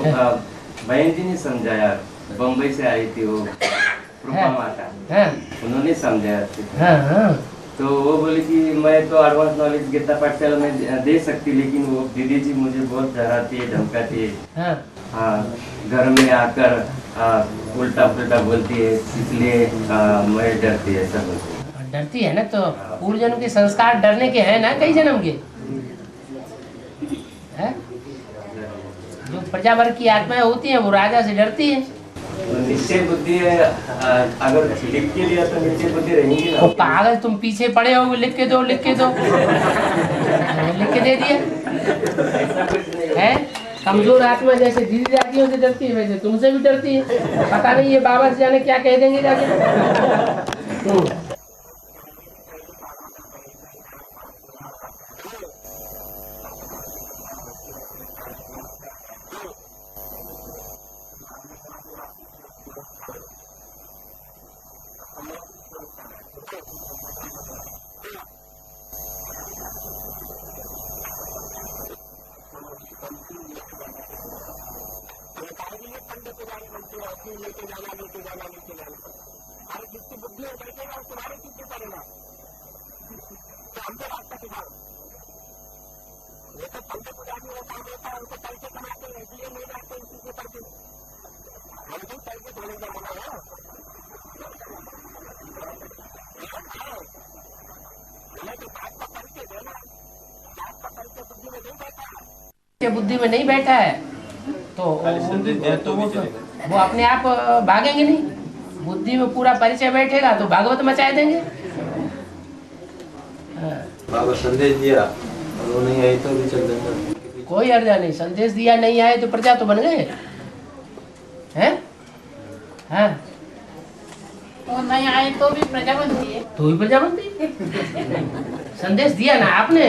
बहन जी ने समझाया। बम्बई से आई थी वो माता, उन्होंने समझाया। तो वो बोली कि मैं तो एडवांस नॉलेज गीता पाठशाला में दे सकती, लेकिन वो दीदी जी मुझे बहुत डराती है, धमकाती है। हाँ, घर में आकर उल्टा पुल्टा बोलती है, इसलिए मैं डरती है। सब डरती है ना, तो पूर्व जन्म के संस्कार डरने के हैं ना, कई जन्म के है? जो प्रजावर्ग की आत्माएं होती हैं वो राजा से डरती है। निश्चय बुद्धि है, अगर लिख के दिया तो निश्चय बुद्धि रहेगी ना। कागज तुम पीछे पड़े हो, लिख के दो लिख के दे दिया है। कमजोर आत्मा जैसे दीदी जातियों से डरती है, वैसे तुमसे भी डरती है। पता नहीं ये बाबा से जाने क्या कह देंगे जाके। बुद्धि में नहीं बैठा है तो वो अपने आप भागेंगे नहीं। बुद्धि में पूरा परिचय बैठेगा तो भागवत मचाए देंगे। बाबा संदेश दिया वो नहीं आई तो भी चल जाता। कोई अर्जा नहीं, संदेश दिया नहीं आए तो प्रजा तो बन गए हैं। हाँ वो नहीं आए तो भी प्रजा बनती है। तो भी प्रजा बनती है। संदेश दिया ना आपने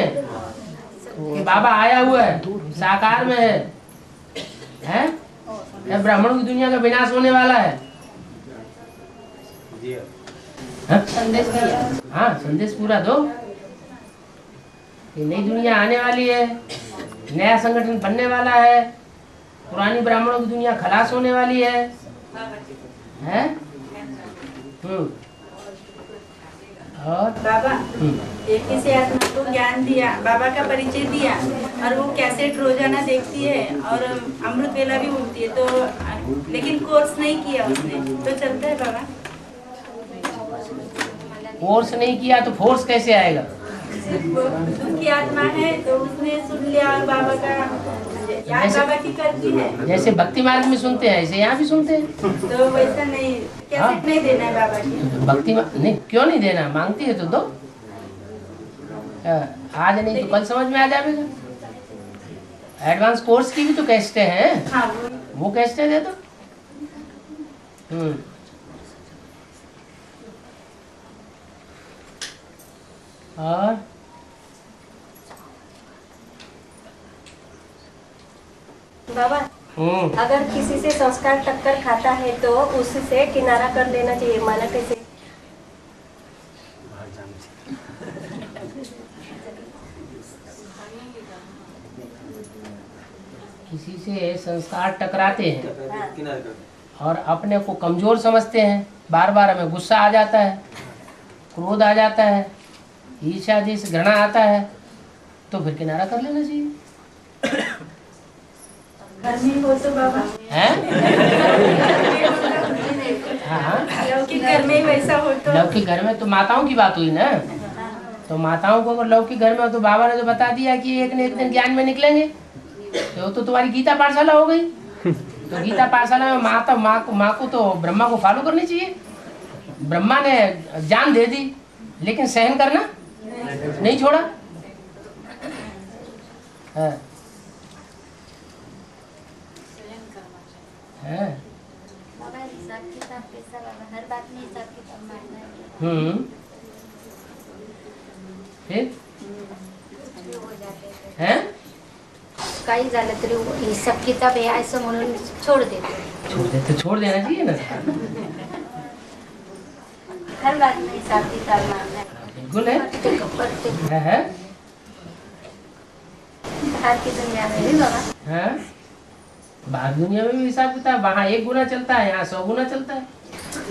कि बाबा आया हुआ है, साकार में है? ब्राह्मणों की दुनिया का विनाश होने वाला है। संदेश दिया। हाँ संदेश पूरा दो कि नई दुनिया आने वाली है, नया संगठन बनने वाला है, पुरानी ब्राह्मणों की दुनिया खलास होने वाली है। और बाबा एक से आत्मा को ज्ञान दिया, बाबा का परिचय दिया, और वो कैसेट रोजाना देखती है और अमृत वेला भी उठती है, तो लेकिन कोर्स नहीं किया उसने, तो चलता है बाबा? कोर्स नहीं किया तो फोर्स कैसे आएगा? दुख की आत्मा है तो उसने सुन लिया और बाबा का याद बाबा की करती है। जैसे भक्ति मार्ग में सुनते हैं ऐसे यहाँ भी सुनते हैं। तो वैसा नहीं, कैसेट नहीं देना है बाबा की। भक्ति नहीं, क्यों नहीं देना? मांगती है तो दो। आज नहीं तो कल समझ में आ जाएगा। एडवांस कोर्स की भी तो कैसेटें हैं। हाँ, वो कैसेटें दे दो। और बाबा अगर किसी से संस्कार टक्कर खाता है तो उससे किनारा कर देना चाहिए, माना कैसे? किसी से संस्कार टकराते हैं और अपने को कमजोर समझते हैं, बार बार हमें गुस्सा आ जाता है, क्रोध आ जाता है, ईर्ष्या जैसे घृणा आता है, तो फिर किनारा कर लेना चाहिए। घर में हो तो बाबा हैं? हाँ लौकिक घर में वैसा हो तो? लौकिक घर में तो माताओं की बात हुई ना, तो माताओं को अगर लौकिक घर में हो तो बाबा ने तो बता दिया कि एक न एक दिन ज्ञान में निकलेंगे, तो तुम्हारी गीता पाठशाला हो गई। तो गीता पाठशाला में माँ को तो ब्रह्मा को फॉलो करनी चाहिए। ब्रह्मा ने जान दे दी लेकिन सहन करना नहीं छोड़ा। हाँ। हर बात में हिसाब किताब मानना है। फिर हैं? काही झालं तरी हिसाब किताब आहे असं म्हणून छोड़ देते। छोड़ देना चाहिए ना। हर बात में हिसाब किताब मानना है। बिल्कुल है। बाहर की दुनिया में भी बाबा। हाँ बाहर दुनिया में भी हिसाब किताब, वहाँ 1 गुना चलता है, यहाँ 100 गुना चलता है।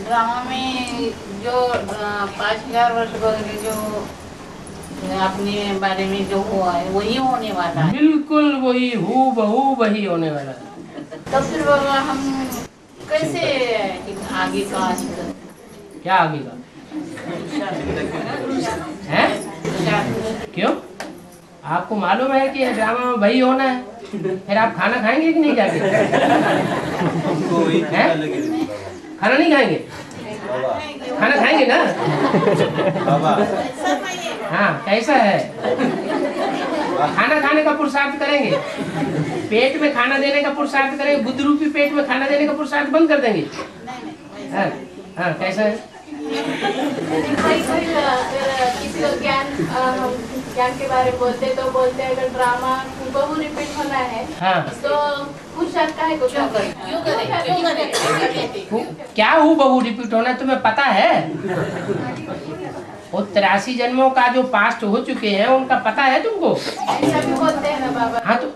ड्रामा में जो 5000 वर्ष पहले जो अपने बारे में जो हुआ है वही होने वाला है। बिल्कुल वही हूबहू वही होने वाला है। तो फिर बाबा हम कैसे आगे का? क्या आगे का है? क्यों? आपको मालूम है कि ड्रामा में वही होना है, फिर आप खाना खाएंगे कि नहीं जाके? खाना नहीं खाएंगे? खाना खाएंगे ना? हाँ कैसा है? खाना खाने का पुरुषार्थ करेंगे, पेट में खाना देने का पुरुषार्थ करेंगे, बुद्ध रूपी पेट में खाना देने का पुरुषार्थ बंद कर देंगे। हाँ हाँ कैसा है? किसी को ज्ञान के बारे में बोलते तो बोलते हैं अगर ड्रामा बहु रिपीट होना है तो कुछ सकता है, कुछ क्यों करे? क्या हूँ बहु रिपीट होना है तुम्हें पता है? वो 83 जन्मों का जो पास्ट हो चुके हैं उनका पता है तुमको? बोलते हैं ना बाबा। हाँ तो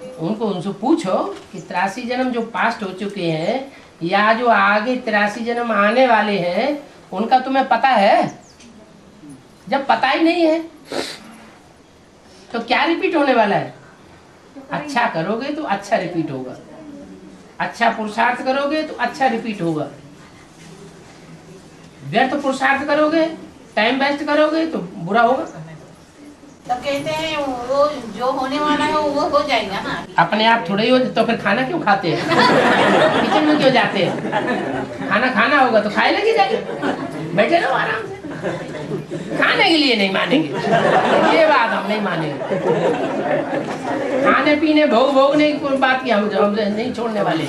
उनसे पूछो कि 83 जन्म जो पास्ट हो चुके हैं या जो आगे 83 जन्म आने वाले हैं उनका तुम्हें पता है? जब पता ही नहीं है तो क्या रिपीट होने वाला है? अच्छा करोगे तो अच्छा रिपीट होगा, अच्छा पुरुषार्थ करोगे तो अच्छा रिपीट होगा, व्यर्थ पुरुषार्थ करोगे टाइम वेस्ट करोगे तो बुरा होगा। तो कहते हैं वो जो होने वाला है वो हो जाएगा ना। अपने आप थोड़े ही हो तो फिर खाना क्यों खाते हैं? किचन में क्यों जाते हैं? खाना खाना होगा तो खाए लगे जाके, बैठे रहो आराम से। खाने के लिए नहीं मानेंगे, ये बात हम नहीं मानेंगे। खाने पीने भोग भोगने की कोई बात की हम नहीं छोड़ने वाले।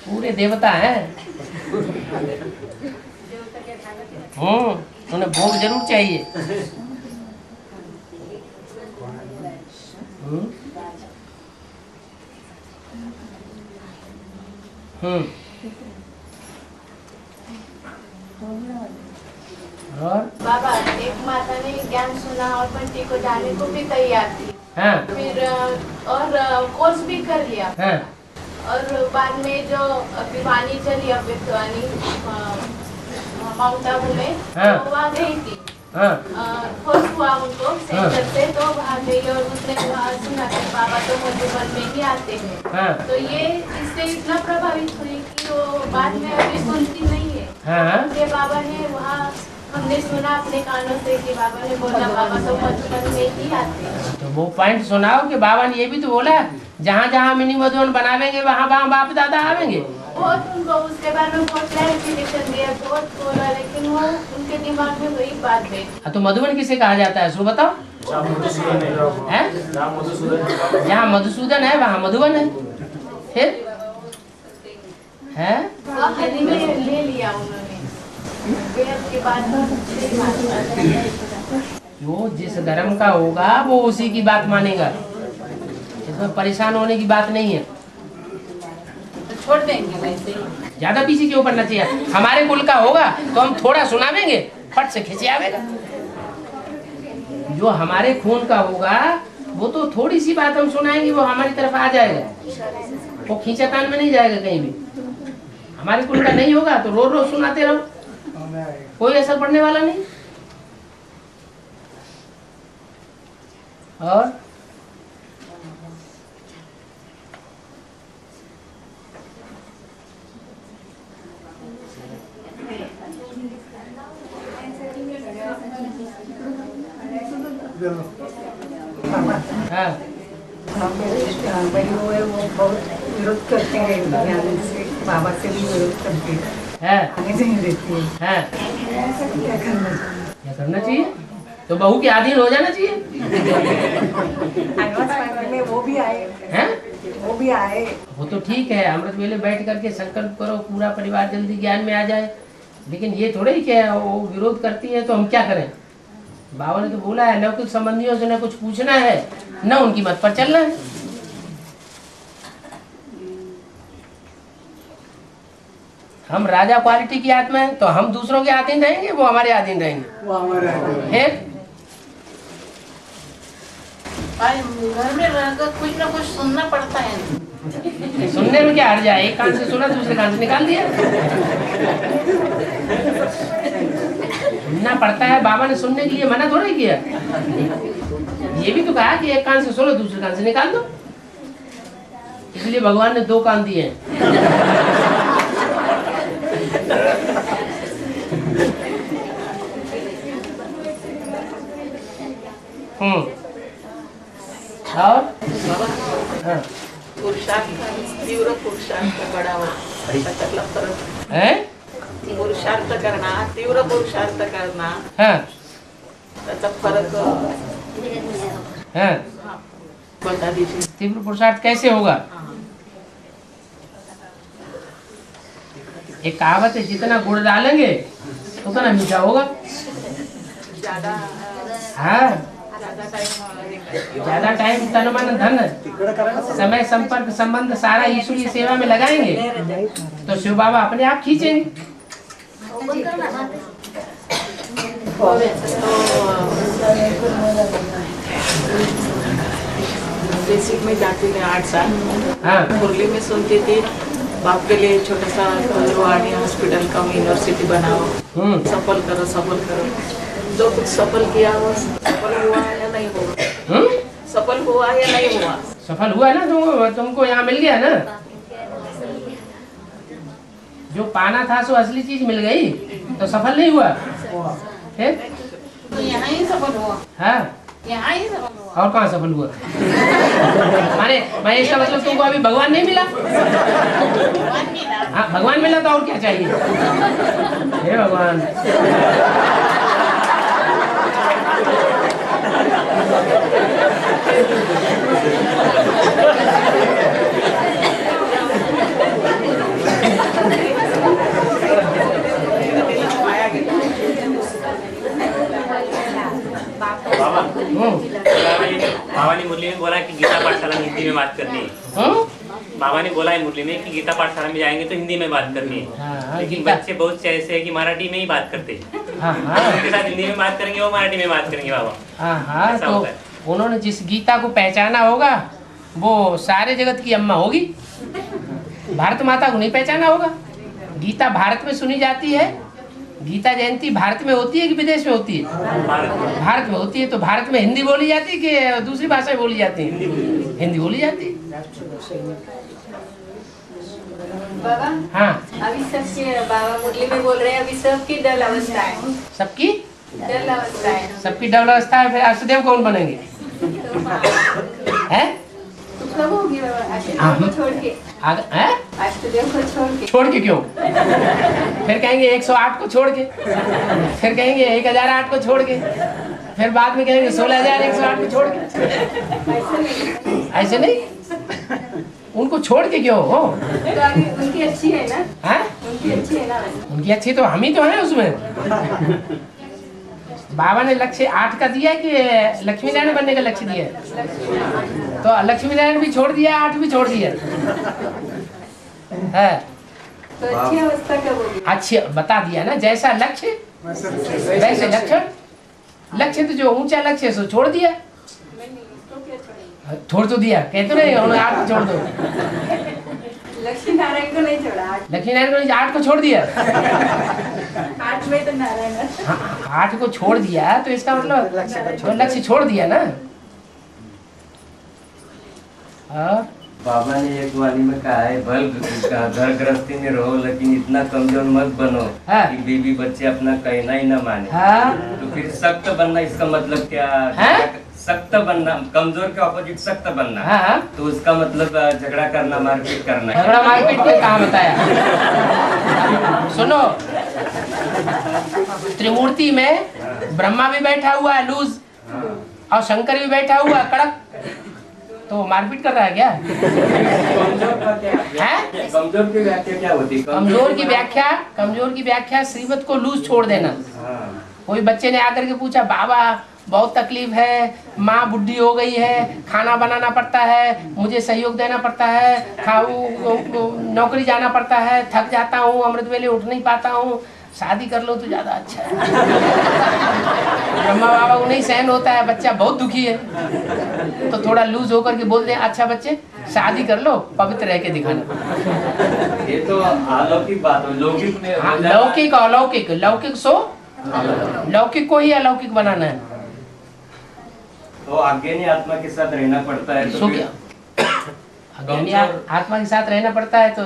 पूरे देवता हैं। उन्हें भोग जरूर चाहिए। और बाबा एक माता ने ज्ञान सुना और भट्टी को जाने को भी तैयार थी। हाँ। फिर और कोर्स भी कर लिया। हाँ। और बाद में जो अभिवानी चली अभिवानी माउंट आबू में, हाँ। तो वहाँ गई थी। हाँ। खोज हुआ उनको सेंटर से, तो वहाँ गई और उसने वहाँ सुना कि बाबा तो मधुबन में ही आते हैं। हाँ। तो ये इससे इतना प्रभावित हुई कि वो बाद में अभी सुनती नहीं है। हाँ। ये बाबा ने वहाँ हमने सुना अपने कानों से कि बाबा ने बोला बाबा तो मधुबन में ही आते हैं। तो वो पॉइंट सुनाओ कि बाबा ने ये भी तो बोला जहाँ जहाँ मिनी मधुबन बनावेंगे वहाँ वहाँ बाप दादा आवेंगे। बहुत उनको उसके बारे में बहुत क्लैरिफिकेशन दिया, बहुत बोला, लेकिन वो उनके दिमाग में वही बात बैठी। तो मधुबन किसे कहा जाता है सो बताओ? है जहाँ मधुसूदन है वहाँ मधुबन है। फिर है ले लिया उन्होंने के बाद जो जिस धर्म का होगा वो उसी की बात मानेगा, इसमें परेशान होने की बात नहीं है। तो छोड़ देंगे वैसे ही। ज्यादा पीछे क्यों पड़ना चाहिए? हमारे कुल का होगा तो हम थोड़ा सुनावेंगे, फट से खींचे आवेगा। जो हमारे खून का होगा वो तो थोड़ी सी बात हम सुनाएंगे वो हमारी तरफ आ जाएगा, वो खींचातान में नहीं जाएगा कहीं भी। हमारे कुल का नहीं होगा तो रोज रोज सुनाते रहो, कोई असर पड़ने वाला नहीं। और हाँ। वो बहुत विरोध करते हैं, बाबा से भी विरोध करते हैं, आने नहीं देती है। क्या करना चाहिए? तो बहू के अधीन हो जाना चाहिए। में वो भी आए हैं? वो भी आए। वो तो ठीक है, अमृत वेले बैठ करके संकल्प करो पूरा परिवार जल्दी ज्ञान में आ जाए, लेकिन ये थोड़े ही क्या वो विरोध करती है तो हम क्या करें? बाबा ने तो बोला है लौकिक संबंधियों से न कुछ पूछना है न उनकी मत पर चलना है। हम राजा क्वालिटी की आत्मा है तो हम दूसरों के अधीन रहेंगे, वो हमारे अधीन रहेंगे। वो हमारे घर में रहकर कुछ ना कुछ सुनना पड़ता है। सुनने में क्या हर्ज है? एक कान से सुना दूसरे कान से निकाल दिया। सुनना पड़ता है, बाबा ने सुनने के लिए मना थोड़ा किया। ये भी तो कहा कि एक कान से सुनो दूसरे कान से निकाल दो, इसलिए भगवान ने 2 कान दिए हैं। और पुरुषार्थ, तीव्र पुरुषार्थ बढ़ावा, है पुरुषार्थ करना, तीव्र पुरुषार्थ करना, त्याचा फरक है। बता दीजिए। तीव्र पुरुषार्थ कैसे होगा? एक कहावत है, जितना गुड़ डालेंगे उतना मीठा होगा। हाँ, ज्यादा टाइम तन मन धन समय संपर्क संबंध सारा ईश्वरीय सेवा में लगाएंगे तो शिव बाबा अपने आप खींचेंगे। बेसिक में जाती थी 8 साल। हाँ। मुरली में सुनती थी बाप के लिए छोटा सा फुलवाड़ी हॉस्पिटल का यूनिवर्सिटी बनाओ, सफल करो सफल करो। जो कुछ सफल किया वो सफल हुआ या नहीं हुआ? सफल हुआ या नहीं हुआ? सफल हुआ ना, तुमको यहाँ मिल गया ना, जो पाना था सो असली चीज मिल गई तो सफल नहीं हुआ है? तो यहाँ ही सफल हुआ। हाँ, यहाँ ही सफल हुआ। और कहाँ सफल हुआ? माने मैं इसका मतलब तुमको अभी भगवान नहीं मिला? हाँ भगवान मिला तो और क्या चाहिए? हे भगवान। बाबा ने मुरली में बोला कि गीता पाठशाला में हिंदी में बात करनी है। बाबा ने बोला है मुरली में कि गीता पाठशाला में जाएंगे तो हिंदी में बात करनी है। लेकिन बच्चे बहुत से ऐसे है कि मराठी में ही बात करते हैं। उनके साथ हिंदी में बात करेंगे, वो मराठी में बात करेंगे बाबा। हाँ तो उन्होंने जिस गीता को पहचाना होगा वो सारे जगत की अम्मा होगी। भारत माता को नहीं पहचाना होगा। गीता भारत में सुनी जाती है। गीता जयंती भारत में होती है कि विदेश में होती है? भारत में होती है। तो भारत में हिंदी बोली जाती है कि दूसरी भाषा बोली जाती है? हिंदी बोली जाती है। बाबा हाँ अभी सबकी बाबा मुरली में बोल रहे हैं, अभी सबकी डल अवस्था है। सबकी डल अवस्था है। सबकी डबल अवस्था है। फिर अष्टदेव कौन बनेंगे? हैं? तो कब होगी बाबा अष्टदेव को छोड़ के? अष्टदेव को छोड़ के क्यों? फिर कहेंगे 108 को छोड़ के, फिर कहेंगे 1008 को छोड़ के, फिर बाद में कहेंगे 16108 को छोड़ के। ऐसे नहीं, उनको छोड़ के क्यों हो? तो उनकी अच्छी है ना? हाँ उनकी अच्छी है ना? उनकी अच्छी तो हम ही तो हैं उसमें। बाबा ने लक्ष्य 8 का दिया कि लक्ष्मी नारायण बनने का लक्ष्य दिया है? तो लक्ष्मी नारायण भी छोड़ दिया, 8 भी छोड़ दिया है। तो अच्छी अवस्था कब होगी? अच्छी बता दिया ना, जैसा लक्ष्य वैसे लक्षण। लक्ष्य तो जो ऊंचा लक्ष्य है सो छोड़ दिया। छोड़ तो दिया, कहते नहीं 8 छोड़ दो। लक्ष्मी नारायण को नहीं छोड़ा। लक्ष्मी नारायण को 8 को छोड़ दिया। 8 में तो नारायण है। 8 को छोड़ दिया तो इसका मतलब लक्ष्य छोड़ दिया ना। बाबा ने एक वाली में कहा है, भल घर गृहस्थी में रहो लेकिन इतना कमजोर मत बनो कि बीवी बच्चे अपना कहना ही न माने। तो फिर सख्त बनना, इसका मतलब क्या? सख्त बनना, कमजोर के ऑपोजिट सख्त बनना। तो उसका मतलब झगड़ा करना, मारपीट करना। झगड़ा मारपीट में कहाँ बताया? सुनो, त्रिमूर्ति में ब्रह्मा भी बैठा हुआ है लूज और शंकर भी बैठा हुआ है कड़क। तो मारपीट कर रहा है क्या? कमजोर की व्याख्या क्या होती है? कमजोर की व्याख्या श्रीमत को लूज छोड़ देना। कोई बच्चे ने आकर के पूछा, बाबा बहुत तकलीफ है, माँ बुढ़ी हो गई है, खाना बनाना पड़ता है, मुझे सहयोग देना पड़ता है, नौकरी जाना पड़ता है, थक जाता हूँ, अमृत वेले उठ नहीं पाता हूँ, शादी कर लो तो ज्यादा अच्छा है। ब्रह्मा बाबा को नहीं सहन होता है, बच्चा बहुत दुखी है, तो थोड़ा लूज होकर के बोल दे, अच्छा बच्चे शादी कर लो, पवित्र रह के दिखाना। ये तो अलौकिक बात है। लौकिक में लौकिक अलौकिक, लौकिक सो लौकिक को ही अलौकिक बनाना है। तो अज्ञानी आत्मा के साथ रहना पड़ता है। तो अज्ञानी आत्मा के साथ रहना पड़ता है। तो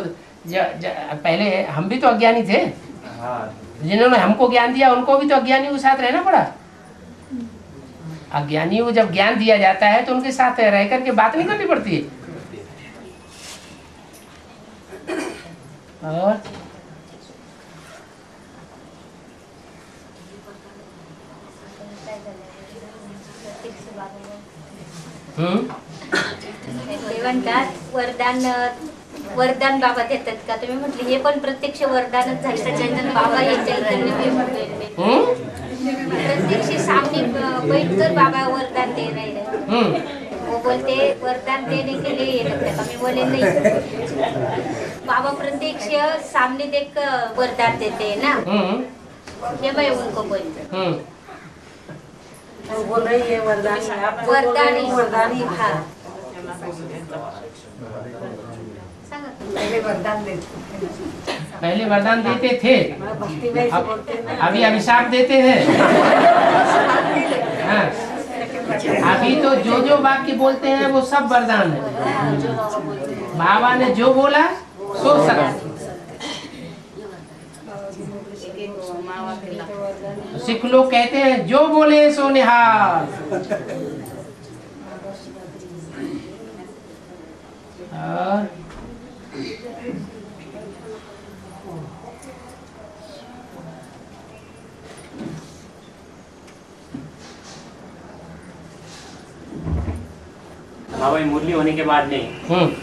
पहले हम भी तो अज्ञानी थे। जिन्होंने हमको ज्ञान दिया उनको भी तो अज्ञानी के साथ रहना पड़ा। अज्ञानी को जब ज्ञान दिया जाता है तो उनके साथ रह करके बात नहीं करनी पड़ती है। और ते म्हणतात वरदान बाबा देतात का? तुम्ही म्हटले हे पण प्रत्यक्ष वरदानच झालं। बाबा ये चैतन्य प्रत्यक्ष सामने बैठकर बाबा वरदान दे रहे हैं। वो बोलते वरदान देने के लिए ये करते, हमें बोले नहीं, बाबा प्रत्यक्ष सामने देख वरदान देते हैं ना, ये मैं उनको बोलते बोल रही है वरदान वरदानी। हाँ पहले वरदान देते थे, अभी अभिशाप देते हैं। हाँ। अभी तो जो वाक्य बोलते हैं वो सब वरदान है। बाबा ने जो बोला सो सत्य। सिख लोग कहते हैं जो बोले सो निहाल। बाबा मुरली होने के बाद में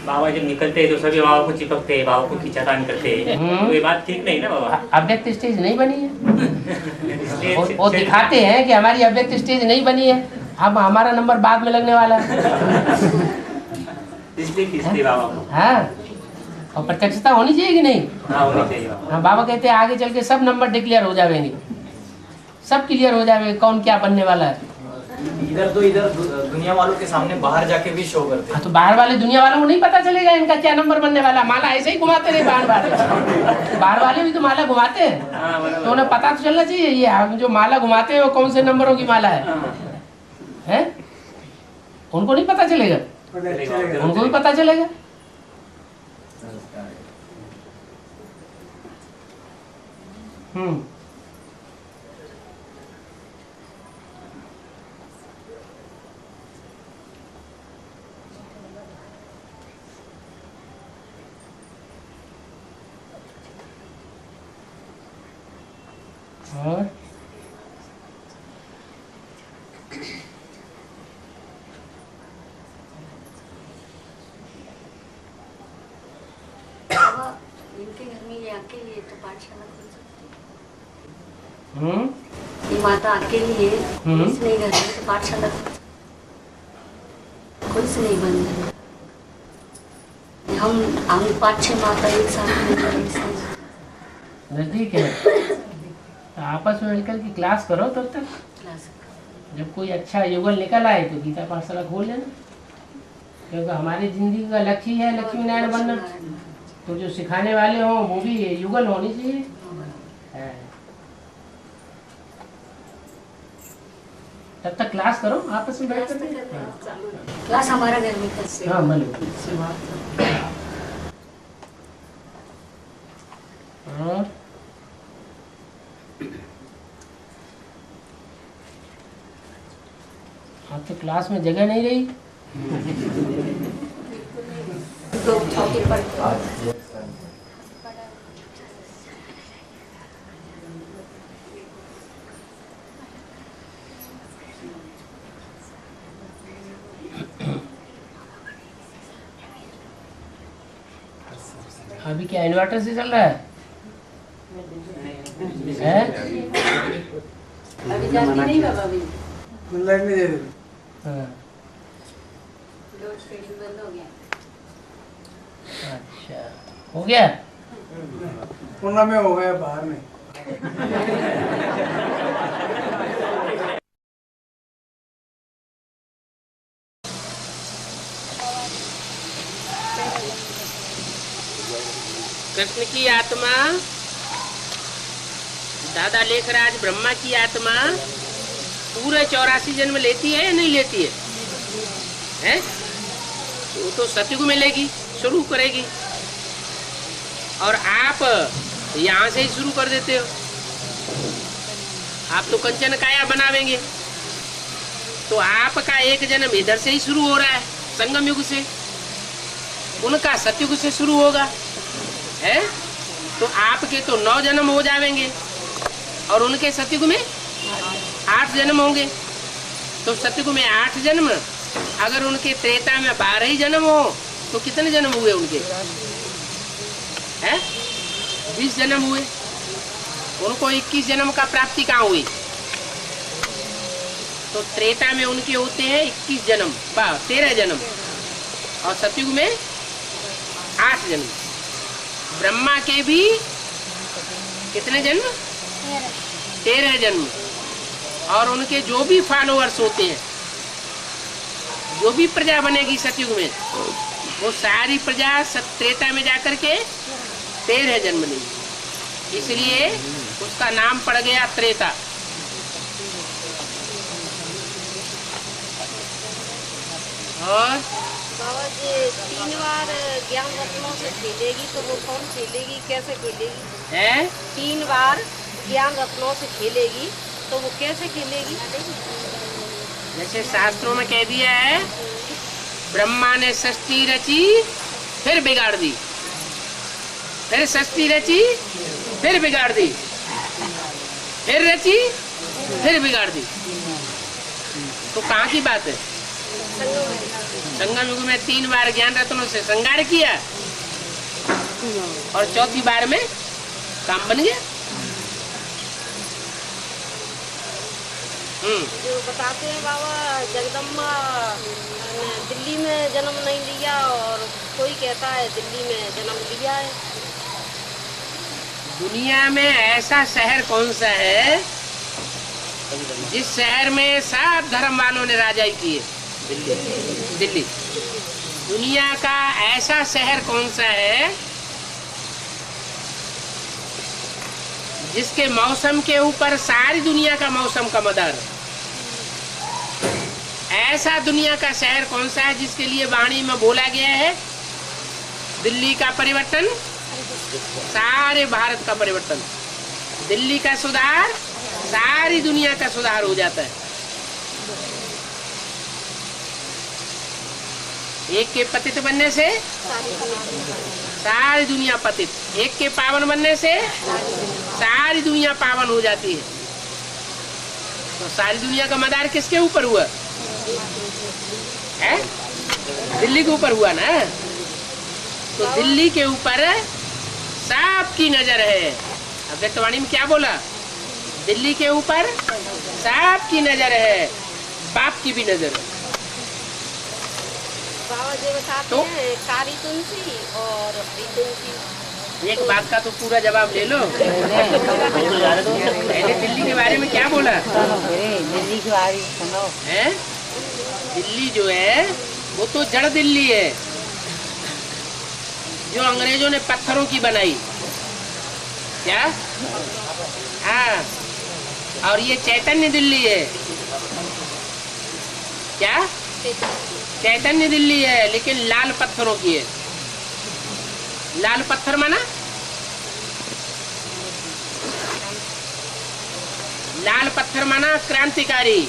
बाबा जब निकलते हैं तो सभी बाबा को चिपकते हैं, बाबा को खींचातान करते हैं, तो ये बात ठीक नहीं ना बाबा। अव्यक्त स्टेज नहीं बनी है। वो दिखाते हैं कि हमारी अव्यक्त स्टेज नहीं बनी है, अब हमारा नंबर बाद में लगने वाला है, इसलिए खींचते बाबा को। हाँ, और प्रत्यक्षता होनी चाहिए कि नहीं? हाँ, होनी चाहिए बाबा। हाँ, बाबा कहते हैं आगे चल के सब नंबर डिक्लेयर हो जाएंगे, सब क्लियर हो जाएंगे कौन क्या बनने वाला है। इधर दुनिया वालों के सामने बाहर जाके भी शो करते हैं। तो बाहर वाले दुनिया वालों को नहीं पता चलेगा इनका क्या नंबर बनने वाला। माला ऐसे ही घुमाते रहे बाहर वाले भी तो माला घुमाते हैं, तो उन्हें पता तो चलना चाहिए ये हम जो माला घुमाते हैं वो कौन से नंबरों की माला है? उनको नहीं पता चलेगा, उनको भी पता चलेगा। और इनके घर में ये अकेली है तो पाठशाला खुल सकती है। ये माता अकेली है, कोई से नहीं घर में तो पाठशाला कोई से नहीं बंद है। हम 5-6 माता एक साथ नजदीक है, तो आपस में मिलकर की क्लास करो तब तक। जब कोई अच्छा युगल निकल आए तो गीता पाठशाला खोल लेना, क्योंकि हमारी जिंदगी का लक्ष्य है लक्ष्मी नारायण बनना, तो जो सिखाने वाले हों वो भी युगल होनी चाहिए। तब तक क्लास करो आपस में बैठ कर। क्लास हमारा घर में कैसे? हाँ और अब तो क्लास में जगह नहीं रही। तो छोटी पढ़ते अभी क्या इन्वर्टर से चल रहा है? अभी जाती नहीं बाबा अभी लोड शेडिंग बंद हो गया। अच्छा, हो गया? पुणे में हो गया, बाहर में। कृष्ण की आत्मा, दादा लेखराज ब्रह्मा की आत्मा पूरे 84 जन्म लेती है या नहीं लेती है? वो तो सतयुग में लेगी, शुरू करेगी, और आप यहाँ से ही शुरू कर देते हो। आप तो कंचन काया बनावेंगे, तो आपका एक जन्म इधर से ही शुरू हो रहा है, संगम युग से, उनका सतयुग से शुरू होगा है, तो आपके तो 9 जन्म हो जाएंगे और उनके सतयुग में 8 जन्म होंगे। तो सतयुग में 8 जन्म, अगर उनके त्रेता में 12 ही जन्म हो तो कितने जन्म हुए उनके? हैं? 20 जन्म हुए। उनको 21 जन्म का प्राप्ति कहाँ हुई? तो त्रेता में उनके होते हैं 21 जन्म, 13 जन्म, और सतयुग में 8 जन्म। ब्रह्मा के भी कितने जन्म? 13 जन्म। और उनके जो भी फॉलोअर्स होते हैं, जो भी प्रजा बनेगी सतयुग में, वो सारी प्रजा त्रेता में जाकर के 13 जन्म लेगी, इसलिए उसका नाम पड़ गया त्रेता। और बाबा जी 3 बार ज्ञान रत्नों से खेलेगी तो वो कौन खेलेगी, कैसे खेलेगी? है 3 बार ज्ञान रत्नों से खेलेगी तो वो कैसे खेलेगी? जैसे शास्त्रों में कह दिया है, ब्रह्मा ने सृष्टि रची फिर बिगाड़ दी, फिर सृष्टि रची फिर बिगाड़ दी, फिर रची फिर बिगाड़ दी। तो कहाँ की बात है? संगम युग में 3 बार ज्ञान रत्नों से श्रृंगार किया और चौथी बार में काम बन गया। जो बताते हैं बाबा जगदम्बा ने दिल्ली में जन्म नहीं लिया और कोई कहता है दिल्ली में जन्म लिया है। दुनिया में ऐसा शहर कौन सा है जिस शहर में सब धर्म वालों ने राजाई की है? दिल्ली। दुनिया का ऐसा शहर कौन सा है जिसके मौसम के ऊपर सारी दुनिया का मौसम का मदार? ऐसा दुनिया का शहर कौन सा है जिसके लिए वाणी में बोला गया है दिल्ली का परिवर्तन सारे भारत का परिवर्तन, दिल्ली का सुधार सारी दुनिया का सुधार हो जाता है। एक के पतित बनने से सारी दुनिया पतित, एक के पावन बनने से सारी दुनिया पावन हो जाती है। तो सारी दुनिया का मदार किसके ऊपर हुआ है? दिल्ली के ऊपर हुआ ना। तो दिल्ली के ऊपर सबकी नजर है। अव्यक्तवाणी में क्या बोला? दिल्ली के ऊपर सबकी नजर है, बाप की भी नजर है। बाबा जी बताते हैं काली तुलसी और हरी तुलसी। एक बात का तो पूरा जवाब ले लो। पहले दिल्ली के बारे में क्या बोला? दिल्ली के बारे में सुनो। है दिल्ली जो है वो तो जड़ दिल्ली है जो अंग्रेजों ने पत्थरों की बनाई। क्या? हाँ। और ये चैतन्य दिल्ली है। क्या? चैतन्य दिल्ली है लेकिन लाल पत्थरों की है। लाल पत्थर माना लाल पत्थर माना क्रांतिकारी।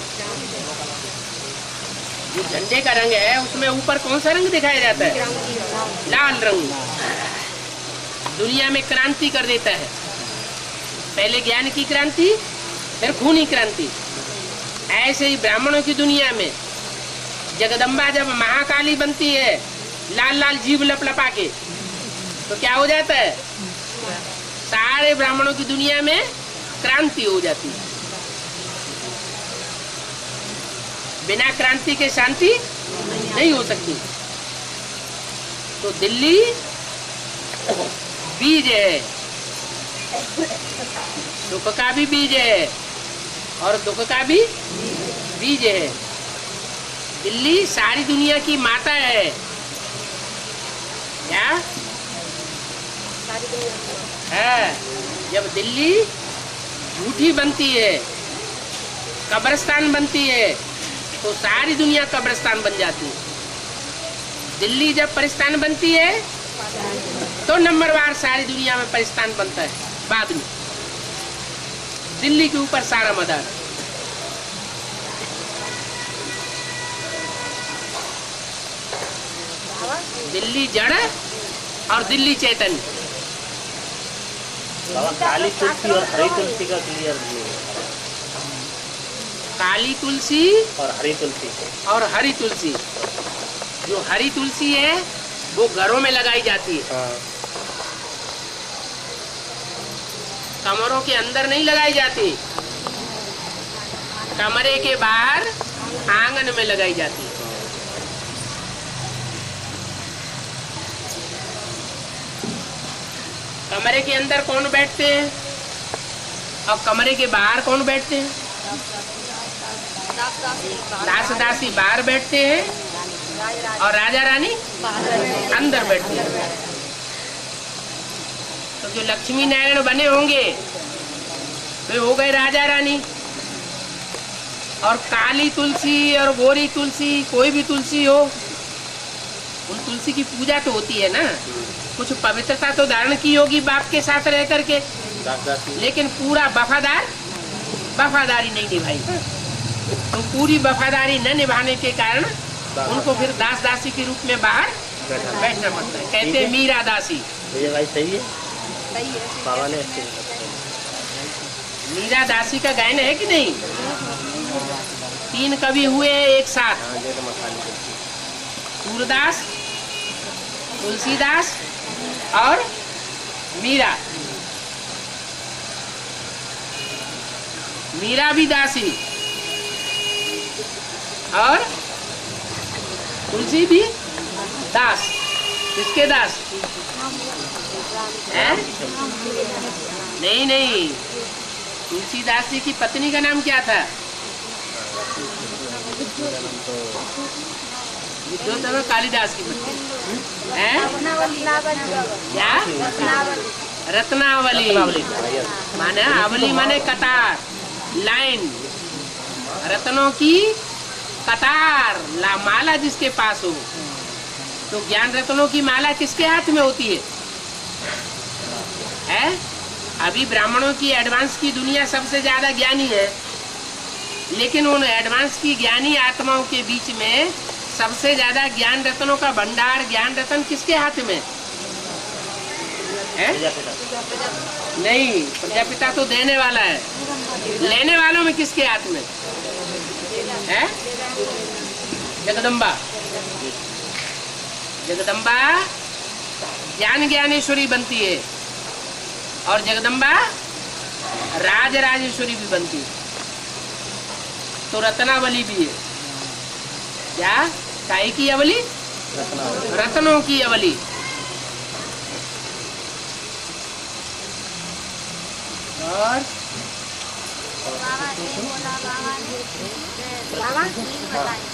जो झंडे का रंग है उसमें ऊपर कौन सा रंग दिखाया जाता है? लाल रंग। दुनिया में क्रांति कर देता है। पहले ज्ञान की क्रांति, फिर खूनी क्रांति। ऐसे ही ब्राह्मणों की दुनिया में जगदम्बा जब महाकाली बनती है लाल लाल जीभ लपलपा के, तो क्या हो जाता है? सारे ब्राह्मणों की दुनिया में क्रांति हो जाती है। बिना क्रांति के शांति नहीं हो सकती। तो दिल्ली बीज है, सुख का भी बीज है और दुख का भी बीज है। दिल्ली सारी दुनिया की माता है। क्या है? जब दिल्ली झूठी बनती है, कब्रिस्तान बनती है, तो सारी दुनिया कब्रिस्तान बन जाती है। दिल्ली जब परिस्तान बनती है तो नंबरवार सारी दुनिया में परिस्तान बनता है। बाद में दिल्ली के ऊपर सारा मदार। दिल्ली जड़ और दिल्ली चैतन्य। काली तुलसी और हरी तुलसी का क्लियर है। काली तुलसी और हरी तुलसी और हरी तुलसी। जो हरी तुलसी है वो घरों में लगाई जाती है। कमरों के अंदर नहीं लगाई जाती, कमरे के बाहर आंगन में लगाई जाती है। कमरे के अंदर कौन बैठते हैं और कमरे के बाहर कौन बैठते हैं? दास दासी बाहर बैठते हैं और राजा रानी अंदर बैठते हैं। तो जो लक्ष्मी नारायण बने होंगे वे हो गए राजा रानी। और काली तुलसी और गोरी तुलसी, कोई भी तुलसी हो, उन तुलसी की पूजा तो होती है ना। कुछ पवित्रता तो धारण की होगी बाप के साथ रह करके, लेकिन पूरा वफादारी नहीं निभाई। तो पूरी वफादारी न निभाने के कारण उनको फिर दास दासी के रूप में बाहर बैठना पड़ता है। कहते हैं मीरा दासी। भाई सही है, बाबा ने अच्छे मीरा दासी का गायन है कि नहीं? 3 कवि हुए एक साथ। सूरदास, तुलसीदास और मीरा। मीरा भी दासी और तुलसी भी दास। किसके दास? हैं? नहीं नहीं, तुलसीदास जी की पत्नी का नाम क्या था? विद्योधन कालिदास की पत्नी है क्या? रत्नावली। माने अवली माने कतार, लाइन, रत्नों की कतार, माला जिसके पास हो। तो ज्ञान रत्नों की माला किसके हाथ में होती है? अभी ब्राह्मणों की एडवांस की दुनिया सबसे ज्यादा ज्ञानी है, लेकिन उन एडवांस की ज्ञानी आत्माओं के बीच में सबसे ज्यादा ज्ञान रत्नों का भंडार, ज्ञान रत्न किसके हाथ में है? नहीं, प्रजापिता तो देने वाला है। लेने वालों में किसके हाथ में है? जगदम्बा। जगदम्बा ज्ञान ज्ञानेश्वरी बनती है और जगदम्बा राज राजेश्वरी भी बनती है। तो रत्नावली भी है। क्या? काय की अवली? रत्नों की अवली। और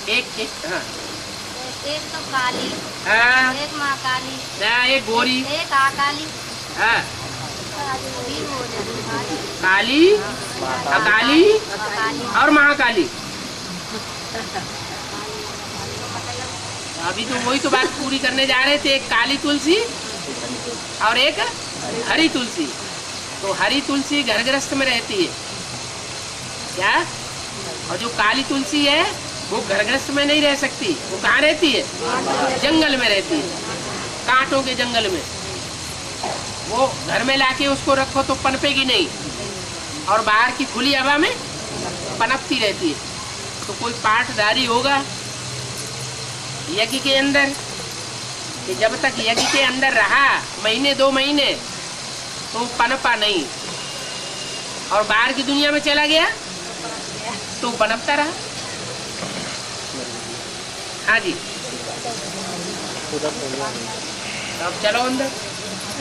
एक हाँ, एक तो काली, हाँ, एक माँ काली, हाँ, एक गोरी, एक अकाली, हाँ, काली, अकाली और महाकाली। अभी तो वही तो बात पूरी करने जा रहे थे। एक काली तुलसी और एक हरी तुलसी। तो हरी तुलसी घर गृहस्थ में रहती है क्या? और जो काली तुलसी है वो घर गृहस्थ में नहीं रह सकती। वो कहाँ रहती है? जंगल में रहती है, कांटों के जंगल में। वो घर में लाके उसको रखो तो पनपेगी नहीं, और बाहर की खुली हवा में पनपती रहती है। तो कोई पाठधारी होगा यज्ञ के अंदर कि जब तक यज्ञ के अंदर रहा महीने 2 महीने तो पनपा नहीं, और बाहर की दुनिया में चला गया तो पनपता रहा। हाँ जी, अब चलो अंदर।